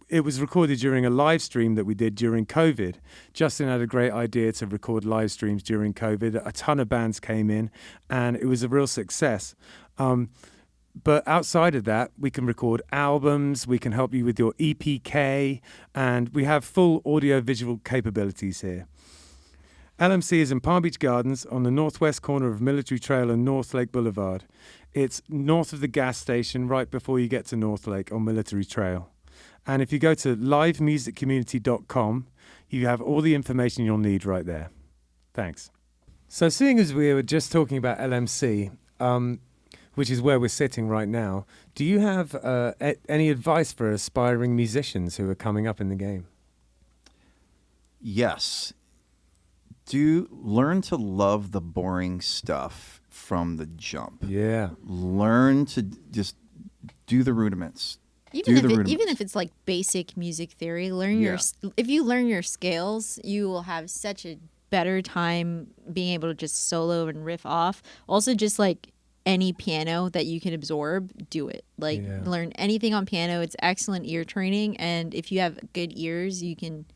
It was recorded during a live stream that we did during COVID. Justin had a great idea to record live streams during COVID. A ton of bands came in, and it was a real success. But outside of that, we can record albums, we can help you with your EPK, and we have full audio-visual capabilities here. LMC is in Palm Beach Gardens on the northwest corner of Military Trail and North Lake Boulevard. It's north of the gas station, right before you get to North Lake on Military Trail. And if you go to livemusiccommunity.com, you have all the information you'll need right there. Thanks. So seeing as we were just talking about LMC, which is where we're sitting right now, do you have any advice for aspiring musicians who are coming up in the game? Yes. Learn to love the boring stuff from the jump. Yeah. Learn to just do the rudiments. Even if it's like basic music theory, if you learn your scales, you will have such a better time being able to just solo and riff off. Also, just like any piano that you can absorb, do it. Learn anything on piano. It's excellent ear training, and if you have good ears, you can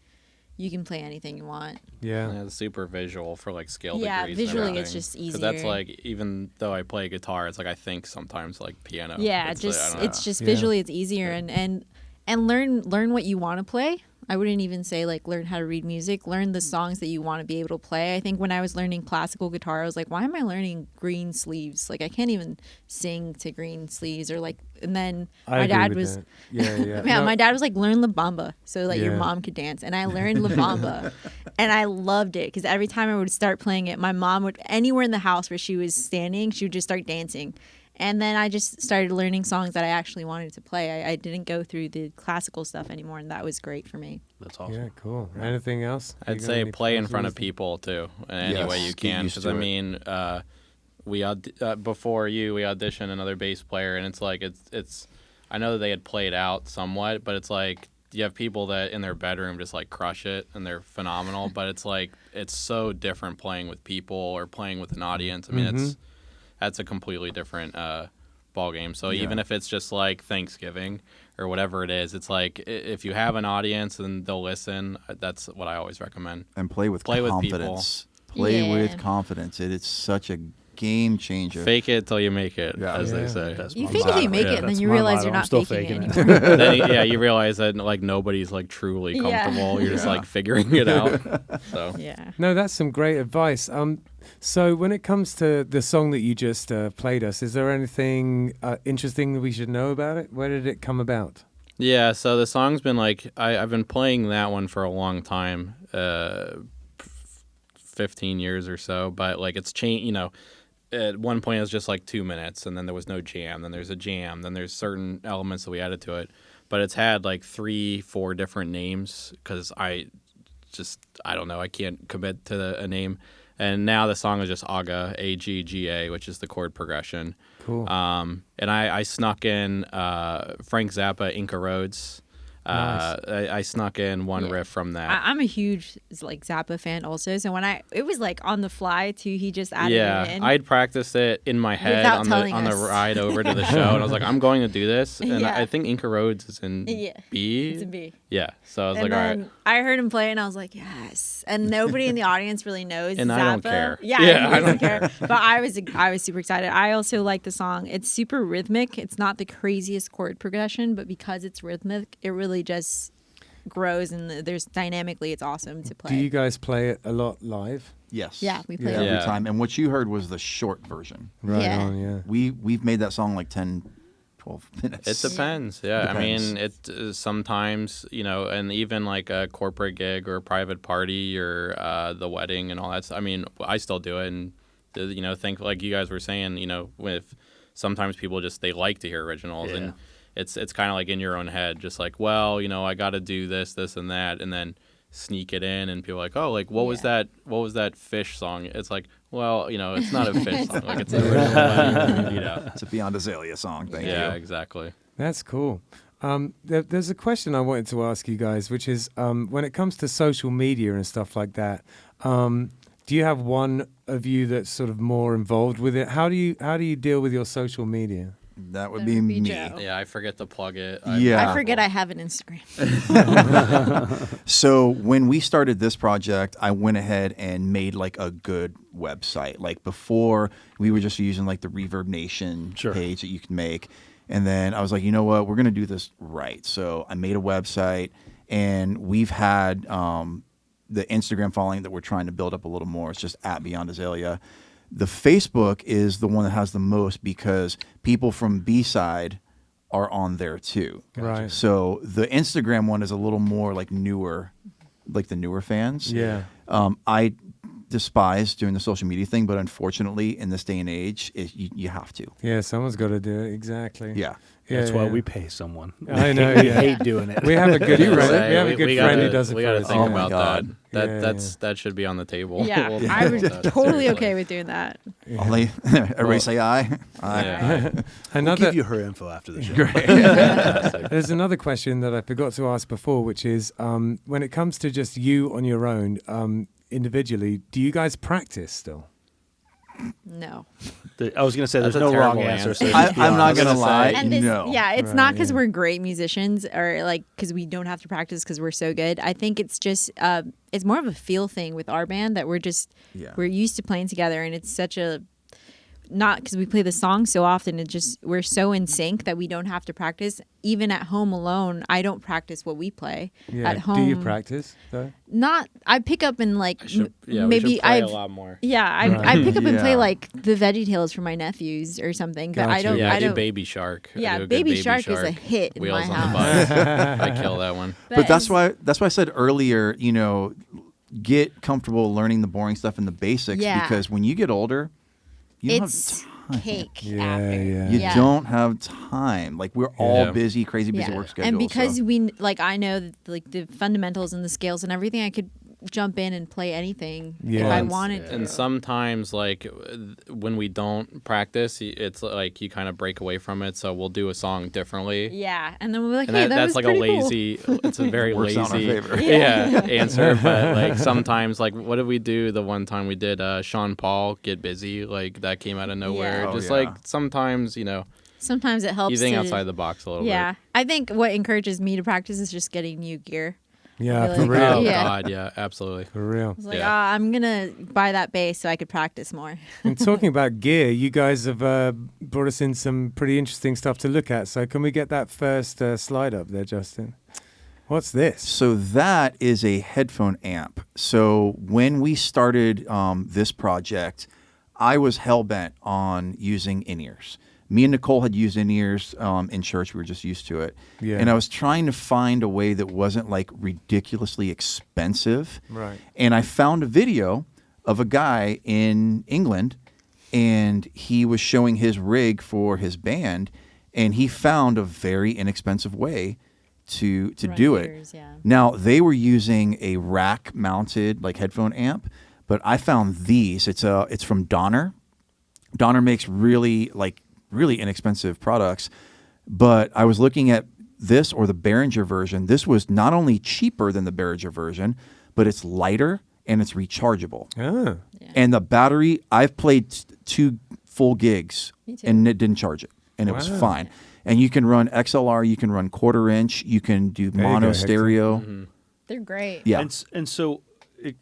play anything you want. Yeah. It's super visual for like scale degrees. Yeah, visually and it's just easier. Because that's like, even though I play guitar, it's like I think sometimes like piano. Yeah, it's just visually it's easier, and learn what you want to play. I wouldn't even say like learn how to read music. Learn the songs that you want to be able to play. I think when I was learning classical guitar, I was like, why am I learning green sleeves? Like I can't even sing to green sleeves, or like. And then my dad was, my dad was like, learn La Bamba so that your mom could dance. And I learned La Bamba, and I loved it because every time I would start playing it, my mom would, anywhere in the house where she was standing, she would just start dancing. And then I just started learning songs that I actually wanted to play. I didn't go through the classical stuff anymore, and that was great for me. That's awesome. Yeah, cool. Anything else? I'd say play in front of people too, in any way you can. Because I mean, we before you, we auditioned another bass player, and it's like it's. I know that they had played out somewhat, but it's like you have people that in their bedroom just like crush it and they're phenomenal. But it's like it's so different playing with people or playing with an audience. I mean, that's a completely different ball game. So even if it's just like Thanksgiving or whatever it is, it's like if you have an audience and they'll listen, that's what I always recommend. And play with confidence. Play with confidence. It's such a game changer. Fake it till you make it, as they say. You fake it till you make it, and then you realize you're not faking it anymore. Then, you realize that like nobody's like truly comfortable. You're just like figuring it out. So no, that's some great advice. So when it comes to the song that you just played us, is there anything interesting that we should know about it? Where did it come about? Yeah, so the song's been like I've been playing that one for a long time, 15 years or so. But like it's changed, at one point it was just like 2 minutes, and then there was no jam, then there's a jam, then there's certain elements that we added to it. But it's had like 3-4 different names because I don't know, I can't commit to a name. And now the song is just Agga, A-G-G-A, which is the chord progression. Cool. And I snuck in Frank Zappa, Inca Roads. Nice. I snuck in one riff from that. I'm a huge like Zappa fan also. So when it was like on the fly too, he just added it in. I'd practiced it in my head on the ride over to the show, and I was like, I'm going to do this. And I think Inca Roads is in B. It's in B. Yeah. So I was and like, all right. I heard him play, and I was like, yes. And nobody in the audience really knows and Zappa. I don't care. Yeah, I don't care. But I was super excited. I also like the song. It's super rhythmic. It's not the craziest chord progression, but because it's rhythmic, it really just grows, and dynamically it's awesome to play. Do you guys play it a lot live? Yes. Yeah, we play it every time. And what you heard was the short version. Right Yeah. on, yeah. We've made that song like 10, 12 minutes. It depends. Yeah. I mean, it sometimes, and even like a corporate gig or a private party or the wedding and all that. I mean, I still do it, and think like you guys were saying, with sometimes people they like to hear originals, and it's kind of like in your own head, just like, well, I got to do this, and that, and then sneak it in, and people are like, oh, like what was that Fish song? It's like, well, it's not a Fish song, like it's an original. It's a Beyond Azalea song. Thank you. Yeah, exactly. That's cool. There's a question I wanted to ask you guys, which is when it comes to social media and stuff like that, do you have one of you that's sort of more involved with it? How do you deal with your social media? That would be me. Joe. Yeah, I forget to plug it. I forget I have an Instagram. So when we started this project, I went ahead and made like a good website. Like before, we were just using like the Reverb Nation page that you can make. And then I was like, you know what? We're going to do this right. So I made a website, and we've had the Instagram following that we're trying to build up a little more. It's just at Beyond Azalea. The Facebook is the one that has the most because people from B-side are on there too. Right. So the Instagram one is a little more like newer, like the newer fans. Yeah. I despise doing the social media thing, but unfortunately in this day and age, you have to. Yeah, someone's got to do it. Exactly. Yeah. Yeah, That's why yeah. we pay someone. I know, We yeah. hate doing it. We have a good friend. We have a good we friend gotta, who does it we for gotta us. think Oh my about God. that. That should be on the table. Yeah, We'll I talk was about that. totally Seriously. okay with doing that. Everybody say aye. Aye. Yeah. We'll Another, give you her info after the show. there's another question that I forgot to ask before, which is when it comes to just you on your own, individually, do you guys practice still? No. I was going to say there's That's a no wrong terrible answer. So answer. just be I'm not honest. gonna lie. And this, No. yeah, it's Right, not because yeah. we're great musicians or like because we don't have to practice because we're so good. I think it's just it's more of a feel thing with our band that we're used to playing together, and it's such a not because we play the song so often. It just we're so in sync that we don't have to practice. Even at home alone, I don't practice what we play. Yeah. At home, Do you practice though? Not. I pick up and like We should play I a lot more. yeah, I Right. pick up and play Yeah. like the VeggieTales for my nephews or something. But I Gotcha. don't. Yeah, I do don't. Baby Shark. I Yeah, do a good Baby Shark is a hit in Wheels my on house. the bus. I kill that one. But that's it's- why I said earlier, get comfortable learning the boring stuff and the basics Yeah. because when you get older, you don't have it's time. cake Yeah, after. yeah. You Yeah. don't have time. Like we're all Yeah. busy, crazy busy Yeah. work schedules. And because so. I know that, like the fundamentals and the scales and everything, I could jump in and play anything if Yeah. I And- wanted to. And sometimes, like when we don't practice, it's like you kind of break away from it. So we'll do a song differently. Yeah, and then we'll be like, And hey, that that's was like a pretty cool. lazy. It's a very Works out in our lazy favor. answer. But like sometimes, like what did we do? The one time we did Sean Paul Get Busy, like that came out of nowhere. Yeah. Oh, Just yeah. like sometimes, Sometimes it helps. you think to- outside the box a little Yeah, bit. I think what encourages me to practice is just getting new gear. Yeah, Really for good. real. Oh Yeah. God, yeah, absolutely. For real. It's like, Yeah. I'm gonna buy that bass so I could practice more. And talking about gear, you guys have brought us in some pretty interesting stuff to look at. So can we get that first slide up there, Justin? What's this? So that is a headphone amp. So when we started this project, I was hell-bent on using in-ears. Me and Nicole had used in-ears in church. We were just used to it. Yeah. And I was trying to find a way that wasn't like ridiculously expensive. Right. And I found a video of a guy in England, and he was showing his rig for his band, and he found a very inexpensive way to Run do it. ears, yeah. Now they were using a rack-mounted like headphone amp, but I found these. It's from Donner. Donner makes really inexpensive products, but I was looking at this or the Behringer version. This was not only cheaper than the Behringer version, but it's lighter and it's rechargeable. Ah. And the battery, I've played 2 full gigs Me too. and it didn't charge it, and it was Wow. fine. And you can run XLR, you can run 1/4 inch, you can do There you mono go, Hector. stereo. They're great. Yeah. And so,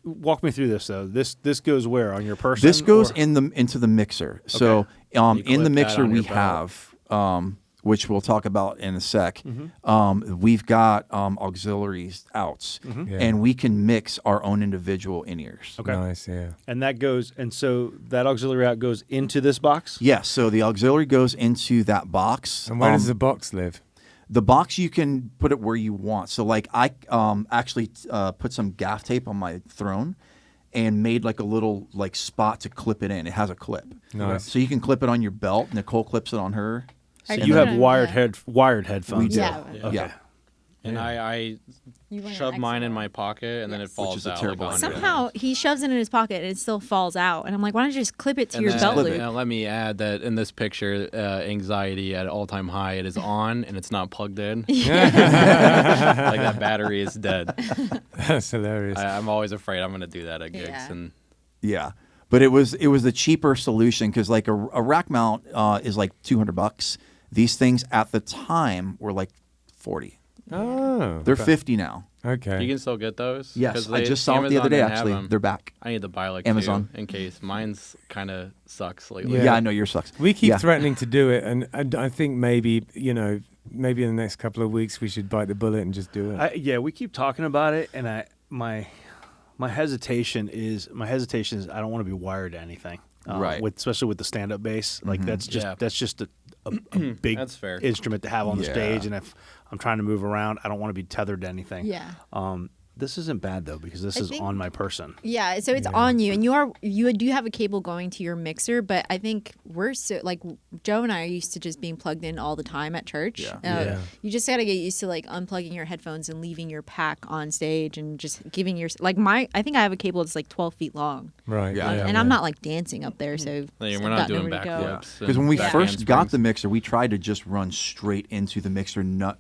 walk me through this though. This goes where on your person? This goes or- into the mixer. So You in the clip that mixer on we your belt. have, which we'll talk about in a sec. Mm-hmm. We've got auxiliaries outs, Yeah. and we can mix our own individual in-ears. Okay. Nice, yeah. And that goes, and so that auxiliary out goes into this box. Yes. So the auxiliary goes into that box. And where does the box live? The box, you can put it where you want. So like I actually put some gaff tape on my throne and made like a little like spot to clip it in. It has a clip. Nice. So you can clip it on your belt. Nicole clips it on her. So I you can- have yeah. wired headphones. We do. Yeah. Okay. Yeah. And I You want an shove mine in XLR. my pocket, and then it Yes. falls Which is a out. terrible like idea. 100 Somehow he shoves it in his pocket and it still falls out. And I'm like, why don't you just clip it to And your then- belt clip loop? it. Let me add that in this picture, anxiety at all-time high. It is on and it's not plugged in. Like that battery is dead. That's hilarious. I'm always afraid I'm going to do that at gigs. Yeah. And Yeah, but it was the cheaper solution because like a rack mount is like $200. These things at the time were like 40. Oh. They're 50 now. Okay. you can still get those. Yes, 'Cause I just saw them the Amazon other day. didn't have Actually, them. they're back. I need to buy like Amazon. 2 in case mine's kind of sucks lately. Yeah. Yeah, I know yours sucks. We keep Yeah. threatening to do it, and I think maybe maybe in the next couple of weeks we should bite the bullet and just do it. Yeah, we keep talking about it, and my My hesitation is I don't want to be wired to anything. Right. Especially with the stand-up bass. Like that's just a big That's fair. instrument to have on the Yeah. stage, and if I'm trying to move around, I don't want to be tethered to anything. Yeah. This isn't bad though, because this is think- on my person. Yeah, so it's on you, and you do have a cable going to your mixer, but I think we're so like Joe and I are used to just being plugged in all the time at church. Yeah. Yeah. You just gotta get used to like unplugging your headphones and leaving your pack on stage and just giving your I think I have a cable that's like 12 feet long, Right. Yeah. and I'm not like dancing up there, so We're I've not got doing nowhere to go. backflips. Because when we and first back got the handsprings. mixer, we tried to just run straight into the mixer, not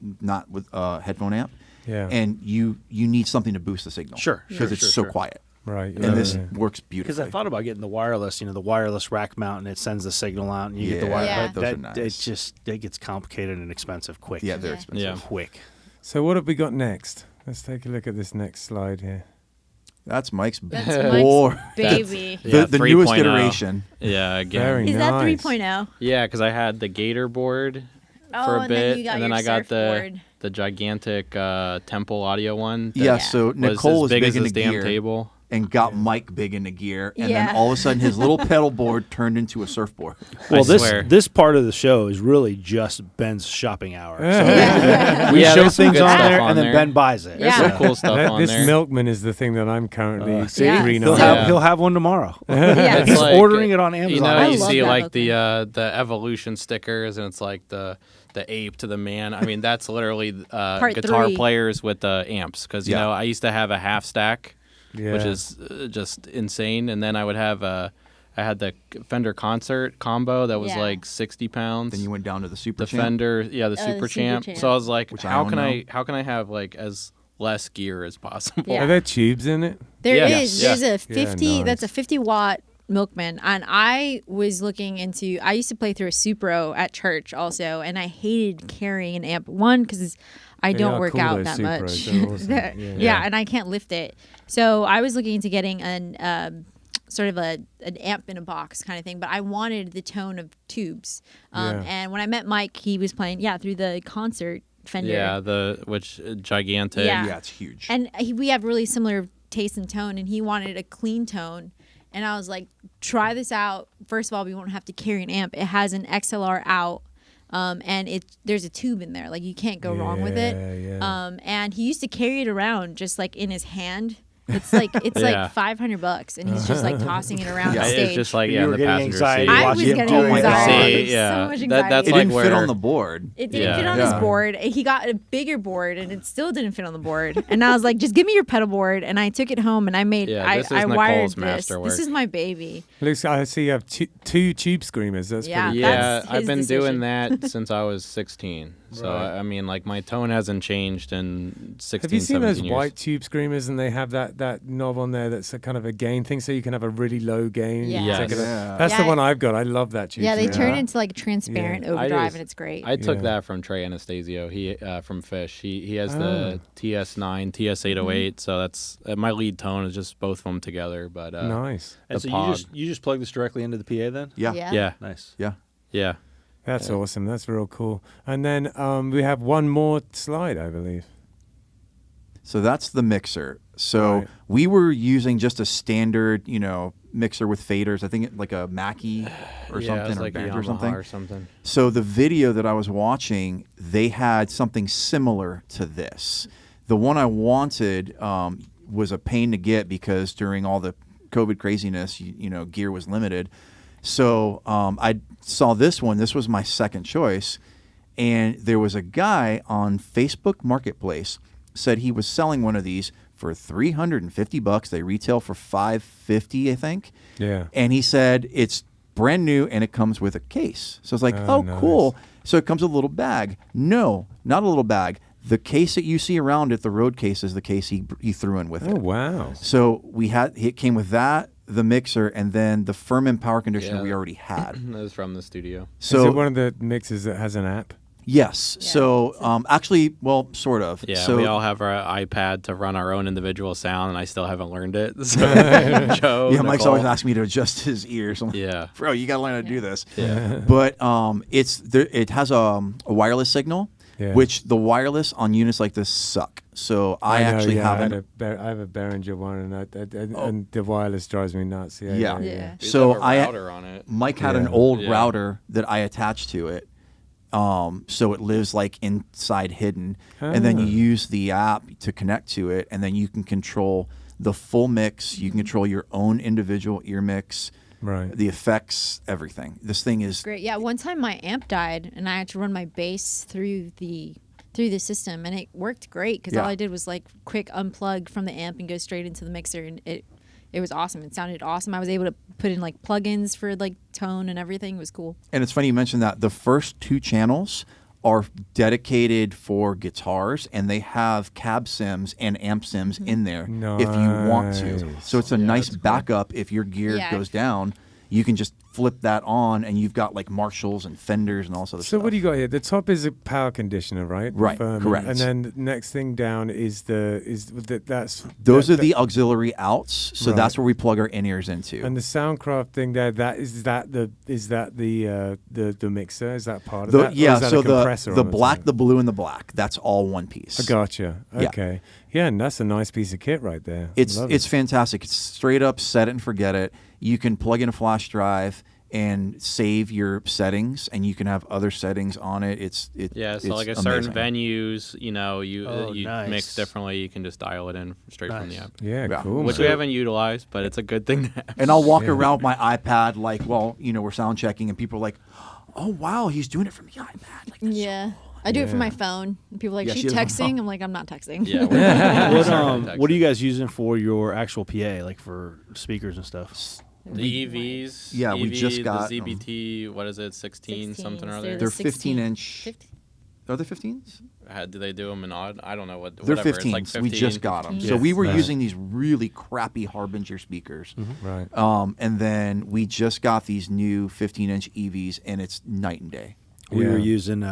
with headphone amp. Yeah. And you need something to boost the signal. Sure, Because it's so quiet. Right. And this works beautifully. Because I thought about getting the wireless, the wireless rack mount, and it sends the signal out, and you get the Yeah, wire. Yeah. That, those are that- nice. it gets complicated and expensive quick. Yeah, they're Yeah. expensive. Yeah. quick. So what have we got next? Let's take a look at this next slide here. That's Mike's That's board. Mike's baby. Yeah, The newest 3.0. iteration. Yeah, again. Very Is that nice. 3.0? Yeah, because I had the Gator board Oh, for a and bit, then you got and then your I got surfboard. the gigantic Temple audio one. that Yeah, so was Nicole as was big big as into this damn gear table. and got Mike big into gear. And Yeah. then all of a sudden his little pedal board turned into a surfboard. Well, swear. this part of the show is really just Ben's shopping hour. So Yeah. we Yeah, show there's some things good on stuff there, on and then there. Ben buys it. Yeah. There's some cool stuff on This there. milkman is the thing that I'm currently See? Yeah. green He'll on. have Yeah. he'll have one tomorrow. Yeah. It's He's like, ordering it on Amazon. You know, I you love see that like milkman. the evolution stickers, and it's like the ape to the man. I mean, that's literally Part guitar 3. players with the amps. Because you Yeah. know, I used to have a half stack, Yeah. which is just insane, and then I would have I had the Fender Concert combo that was Yeah. like 60 pounds. Then you went down to the Super the Champ. Fender, yeah, the the Super Super Champ. Champ. So I was like, Which I how own can now. I have like as less gear as possible? Yeah. Are there tubes in it? There Yeah. is. Yes. There's a 50. nice. That's a 50-watt Milkman, and I was looking into. I used to play through a Supro at church also, and I hated carrying an amp. One because I They don't are work cool, out those that Supros. much. They're awesome. They're- Yeah. yeah, and I can't lift it. So I was looking into getting an sort of an amp in a box kind of thing, but I wanted the tone of tubes. Yeah. And when I met Mike, he was playing through the concert Fender. Yeah, which gigantic. Yeah. Yeah, it's huge. And we have really similar taste and tone, and he wanted a clean tone. And I was like, try this out. First of all, we won't have to carry an amp. It has an XLR out, and there's a tube in there. Like, you can't go wrong with it. Yeah. And he used to carry it around just like in his hand. It's like Yeah. $500, and he's just like tossing it around the It's stage. just like You in were the getting passenger anxiety seat. I was watching him getting do it. Oh my God. anxiety. See, yeah. So much That's anxiety. like it didn't where fit on the board. It didn't Yeah. fit on his Yeah. board. He got a bigger board, and it still didn't fit on the board. And I was like, "Just give me your pedal board." And I took it home, and I made. Yeah, I this is wired Nicole's this. masterwork. This is my baby. Looks. I see you have two tube screamers. That's Yeah. pretty. Yeah, That's I've his been decision. doing that since I was 16. So Right. I mean, like my tone hasn't changed in 16. Have you seen 17 those years. white tube screamers, and they have that knob on there that's a kind of a gain thing, so you can have a really low gain? Yeah. Yes. Take it up. Yeah. That's the Yeah. one I've got. I love that tube. Yeah, they screamer. turn into like transparent Yeah. overdrive, just- and it's great. I took Yeah. that from Trey Anastasio. He from Fish. He has Oh. the TS9, TS808. Mm-hmm. So that's my lead tone is just both of them together. But Nice. And the so Pog. you just plug this directly into the PA then? Yeah. yeah, Nice. Yeah. yeah. That's awesome. That's real cool. And then we have one more slide, I believe. So that's the mixer. So Right. we were using just a standard, mixer with faders. I think like a Mackie or Yeah, something, it's or like Band Yamaha or something. or something. So the video that I was watching, they had something similar to this. The one I wanted was a pain to get because during all the COVID craziness, gear was limited. So I saw this one. This was my second choice. And there was a guy on Facebook Marketplace said he was selling one of these for $350. They retail for $550, I think. Yeah. And he said it's brand new and it comes with a case. So it's like, Oh, oh, nice. cool. So it comes with a little bag. No, not a little bag. The case that you see around it, the road case, is the case he threw in with Oh it. wow. So it came with that, the mixer, and then the Furman power conditioner Yeah. we already had. That was from the studio. Is So it one of the mixes that has an app? yes. Yeah. So actually, well, sort of. Yeah, so we all have our iPad to run our own individual sound, and I still haven't learned it. So Joe, yeah, Mike's Nicole. always asking me to adjust his ears. I'm like, Yeah. bro, you got to learn how to do this. Yeah. But it has a wireless signal. Yeah. which the wireless on units like this suck. So I know, actually yeah, haven't. I have a Behringer one, and the wireless drives me nuts. Yeah. Yeah. Yeah. We So have a I router on it. Mike had an Yeah. old Yeah. router that I attached to it. So it lives like inside hidden, and then you use the app to connect to it, and then you can control the full mix. You can control your own individual ear mix, Right. the effects, everything. This thing is Great. Yeah. One time my amp died, and I had to run my bass through the system, and it worked great because all Yeah. I did was like quick unplug from the amp and go straight into the mixer, and it was awesome. It sounded awesome. I was able to put in like plugins for like tone and everything. It was cool. And it's funny you mentioned that. The first 2 channels are dedicated for guitars, and they have cab sims and amp sims in there if you want to. Nice. So it's a nice backup if your gear Yeah. goes down. You can just flip that on, and you've got like Marshalls and Fenders and all this other So stuff. what do you got here? The top is a power conditioner, right? Right, correct. And then the next thing down is that's Those that- are the auxiliary outs, so Right. that's where we plug our in-ears into. And the Soundcraft thing there, the mixer? Is that part of The- that? Or yeah, is that so a compressor the on black, top? the blue, and the black, that's all one piece. I gotcha. Yeah. Okay. Yeah, and that's a nice piece of kit right there. It's Love it's it. fantastic. It's straight up set it and forget it. You can plug in a flash drive and save your settings, and you can have other settings on it. Yeah, so it's like a certain amazing. venues, you know, you nice. mix differently. You can just dial it in straight from the Nice. app, Yeah, Yeah. cool. which man. we haven't utilized, but it's a good thing to have. And I'll walk Yeah. around with my iPad like, well, we're sound checking, and people are like, oh wow, he's doing it from the iPad. Like, that's so Yeah. cool. I do it from Yeah. my phone. And people are like, Yeah, she she has a texting? phone. I'm like, I'm not texting. Yeah. What are you guys using for your actual PA, like for speakers and stuff? The EVs. Yeah, we just got the 'em. ZBT. What is it? 16 something or They're other. the They're 16. 15-inch. 15. Are they 15s? Do they do them in odd? I don't know what. They're whatever. 15s. It's like 15. We just got them. So Yeah. we were Nice. using these really crappy Harbinger speakers. Right. And then we just got these new 15-inch EVs, and it's night and day. We Yeah. were using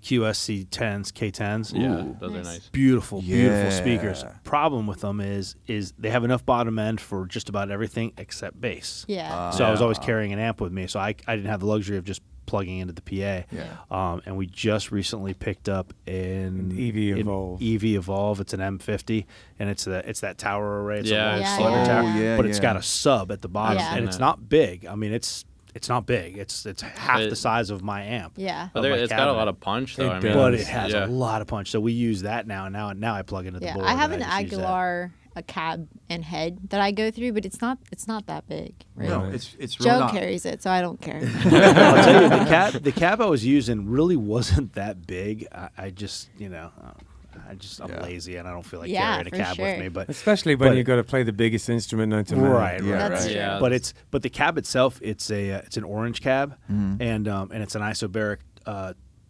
QSC 10s, K10s. Yeah, Ooh. those Nice. are nice. Beautiful, beautiful Yeah. speakers. Problem with them is they have enough bottom end for just about everything except bass. Yeah. So I was Yeah. always carrying an amp with me, so I didn't have the luxury of just plugging into the PA. Yeah. And we just recently picked up an EV Evolve. EV Evolve. It's an M50, and it's that tower array. It's Yeah. a long Yeah, slender yeah, tower, yeah. yeah, but it's yeah. got a sub at the bottom, Yeah. and it's not big. I mean, it's not big. It's half It- the size of my amp. Yeah. But of there, my it's got a cabinet. lot of punch, though. It I mean, does. But it has yeah. a lot of punch. So we use that now. Now I plug into the Yeah. board. I have and an just use that. Aguilar, a cab and head that I go through, but it's not that big. Right? No, Right. it's really Joe not. carries it, so I don't care. I'll tell you, the cab I was using really wasn't that big. I just, I'm Yeah. lazy and I don't feel like Yeah, carrying a for cab with sure. me. But Especially when but- you've got to play the biggest instrument known to man. right, Yeah. That's right. true. Yeah, But the cab itself, it's an orange cab, Mhm. and it's an isobaric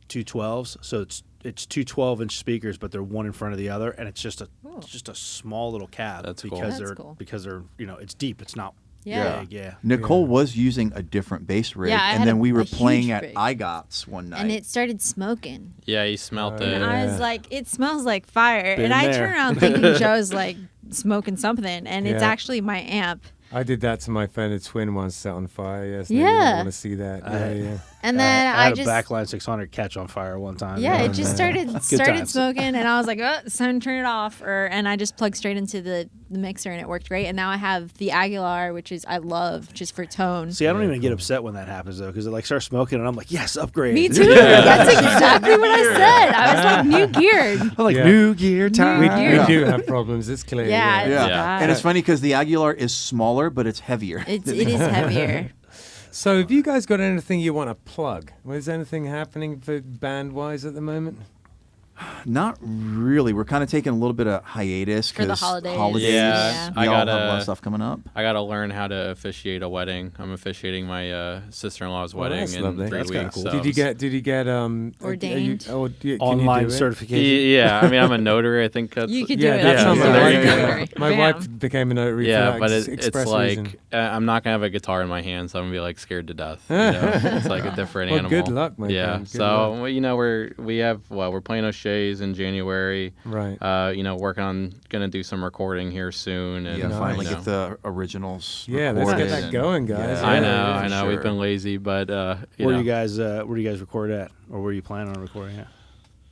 212s. So it's two 12-inch speakers, but they're one in front of the other, and it's just a small little cab. That's cool. because That's they're cool. because they're it's deep. It's not Yeah. big. Yeah. Nicole was using a different bass rig, Yeah, I and had then we a were huge playing at rig. IGOTS one night. And it started smoking. Yeah, he smelt Oh, it. And I was Yeah. like, it smells like fire. Been and I there. turn around thinking Joe's like smoking something, and it's Yeah. actually my amp. I did that to my Fender Twin once, set on fire. Yes, Yeah. I want to see that. Yeah, yeah. And then I had just a backline 600 catch on fire one time. yeah, it just started times. smoking, and I was like, oh, it's time to turn it off. And I just plugged straight into the mixer, and it worked great. And now I have the Aguilar, which is I love just for tone. See, I don't Yeah, even get cool. upset when that happens though, because it like starts smoking, and I'm like, yes, upgrade. Me too. That's exactly what I said. I was like, new gear. I'm like, Yeah. new gear time. We, Yeah. we do have problems. It's clear. Yeah, it's yeah. bad. And it's funny because the Aguilar is smaller, but it's heavier. It is heavier. So, have you guys got anything you want to plug? Is anything happening for band-wise at the moment? Not really. We're kind of taking a little bit of hiatus For the 'cause holidays. Yeah. We I all gotta- have a lot of stuff coming up. I got to learn how to officiate a wedding. I'm officiating my sister-in-law's Oh, wedding that's in lovely. 3 That's kinda weeks. cool. so Did you get Ordained? can you Online do it? certification. Yeah, I mean, I'm a notary. I think that's. You could Yeah, do it. that's Yeah, how so my there wife. you go. My Bam. wife became a notary. Yeah, for but that it's express like reason. I'm not gonna have a guitar in my hand, so I'm gonna be like scared to death. You know? It's like a different Well, animal. good luck, my Yeah. friend. Good So luck. well, we're playing O'Shea's in January. Right. Working on gonna do some recording here soon. And Yeah, Nice. finally you know. get the originals. Yeah, let's get recorded that and- going, guys. Yeah, I Yeah, know, for I know. We've sure. been lazy, but Where do you guys record at, or where you plan on recording at?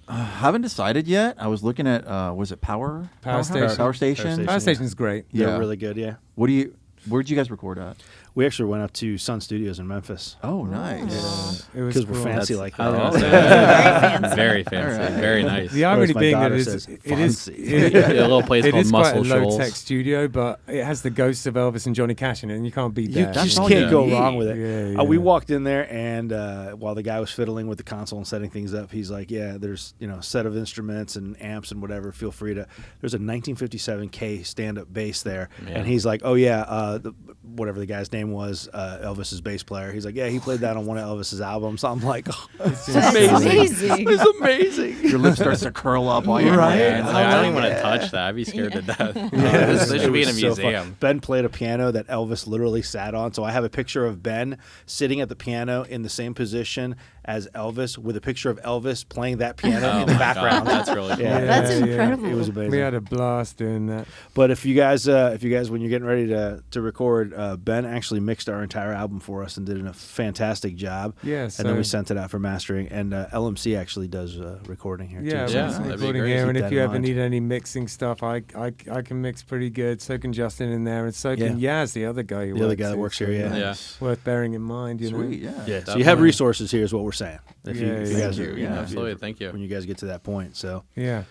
Haven't decided yet. I was looking at was it Power Station. Power Station. Power Station's great. They're really good. Yeah. Where'd you guys record at? We actually went up to Sun Studios in Memphis. Oh, nice. It was Because we're cool. fancy like I that. was gonna say, Very fancy. very fancy, All right. very nice. The irony my being that daughter it is, says, it is, fancy. it, A little place it called is quite a Muscle low-tech Shoals. studio, but it has the ghosts of Elvis and Johnny Cash in it, and you can't beat You that. just all can't you go need. wrong with it. Yeah, We yeah. walked in there, and while the guy was fiddling with the console and setting things up, he's like, "Yeah, there's a set of instruments and amps and whatever. Feel free to." There's a 1957 K stand-up bass there, Yeah. and he's like, "Oh yeah, whatever the guy's name was, Elvis's bass player." He's like, "Yeah, he played that on one of Elvis's albums." I'm like, oh, That's amazing. amazing. "It's amazing." Your lip starts to curl up while you're Right. Yeah, it's like, I don't even want to Yeah. touch that. I'd be scared to death. Yeah, This it should be in a was so fun. museum. Ben played a piano that Elvis literally sat on. So I have a picture of Ben sitting at the piano in the same position as Elvis, with a picture of Elvis playing that piano Oh in the my background. God, that's really cool. Yeah. That's incredible. It was amazing. We had a blast doing that. But if you guys, when you're getting ready to record, Ben actually mixed our entire album for us and did a fantastic job. Yeah, and then we so- sent it out for mastering. And LMC actually does recording here Yeah, too. we're Yeah, just that'd be recording great. here, Keep and that if in you ever mind. need any mixing stuff, I can mix pretty good. So can Justin in there, and so can Yaz, the other guy. Who The other works guy that here, works so here, yeah. Yeah. worth bearing in mind. You Sweet, know. yeah. Yeah, so you have Definitely. resources here, is what we're saying. If you, Yeah, if yeah. you guys Thank are, you, yeah. Absolutely, thank you. when you guys get to that point. So Yeah.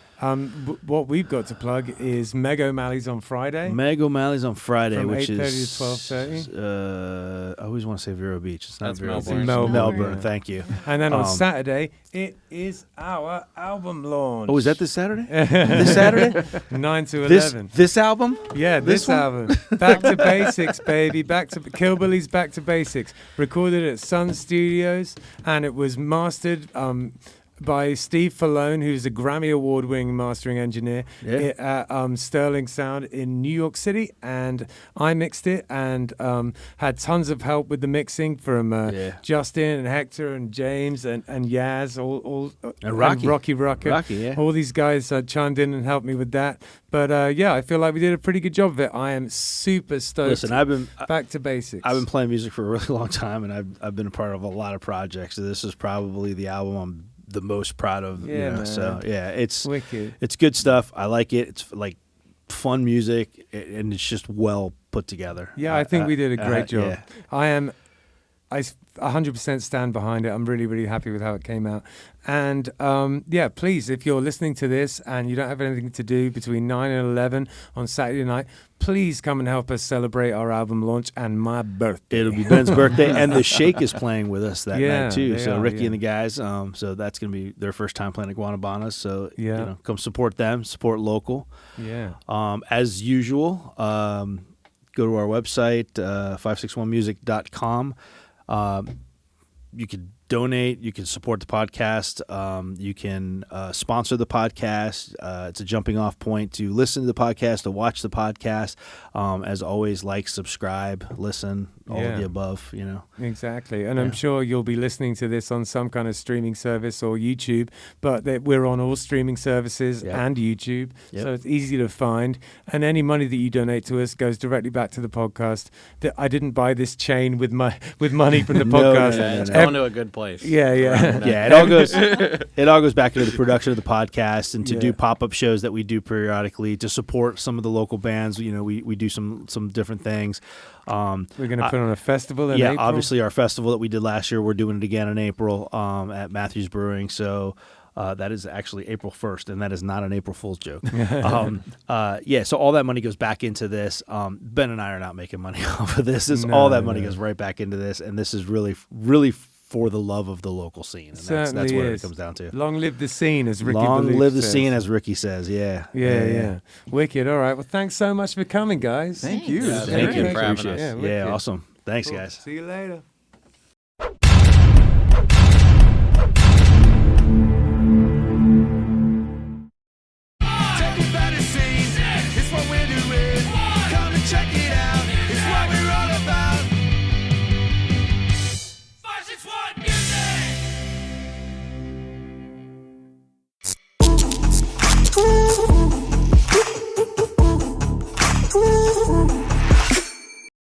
What we've got to plug is Meg O'Malley's on Friday. Meg O'Malley's on Friday, From which 8:30 is to 12:30. I always want to say Vero Beach. It's not That's Vero Melbourne. Beach. Melbourne. Melbourne. Yeah. Thank you. And then on Um, Saturday, it is our album launch. Oh, is that this Saturday? This Saturday? 9 to This 11. this album? Yeah, this this one? album. Back to Basics, baby. Back to Killbilly's Back to Basics. Recorded at Sun Studios, and it was mastered by Steve Falone, who's a Grammy Award-winning mastering engineer at Sterling Sound in New York City, and I mixed it and had tons of help with the mixing from Justin and Hector and James and Yaz, all And Rocky. Rocky Rucker. Rocky, yeah. All these guys chimed in and helped me with that. But yeah, I feel like we did a pretty good job of it. I am super stoked. Listen, I've been Back to basics. I've been playing music for a really long time, and I've been a part of a lot of projects. So this is probably the album I'm the most proud of. Yeah, man. So yeah, it's wicked. It's good stuff. I like it. It's like fun music, and it's just well put together. Yeah, I think we did a great job. Yeah. I 100% stand behind it. I'm really, really happy with how it came out. And yeah, please, if you're listening to this and you don't have anything to do between 9 and 11 on Saturday night, please come and help us celebrate our album launch and my birthday. It'll be Ben's birthday, and the Shake is playing with us that Yeah, night too. they So are, Ricky yeah. and the guys, so that's gonna be their first time playing at Guanabanas. So Yeah. come support them, support local. Yeah. As usual, go to our website, 561music.com. You can donate. You can support the podcast. You can sponsor the podcast. It's a jumping off point to listen to the podcast, to watch the podcast. As always, like, subscribe, listen, all of Yeah. the above, you know. Exactly. And Yeah. I'm sure you'll be listening to this on some kind of streaming service or YouTube, but we're on all streaming services Yep. and YouTube, Yep. so it's easy to find. And any money that you donate to us goes directly back to the podcast. I didn't buy this chain with money from the No, podcast. no, Yeah, it's no. going to a good place. Yeah, yeah. Yeah, it all goes. It all goes back into the production of the podcast and to Yeah. do pop-up shows that we do periodically to support some of the local bands. You know, we do some different things. We're going to put on a festival in Yeah, April. obviously our festival that we did last year, we're doing it again in April at Matthews Brewing. So that is actually April 1st, and that is not an April Fool's joke. Yeah, so all that money goes back into this. Ben and I are not making money off of this. All that money goes right back into this, and this is really, really for the love of the local scene. And that's Certainly where is. it comes down to. Long live the scene, as Ricky Long Ballou live the says. scene, as Ricky says. Yeah. Yeah. Wicked. All right. Well, thanks so much for coming, guys. Thank you. Thanks. This is Thank great. you for having Appreciate us. it. Yeah, Yeah, wicked. awesome. Thanks, Cool. guys. See you later.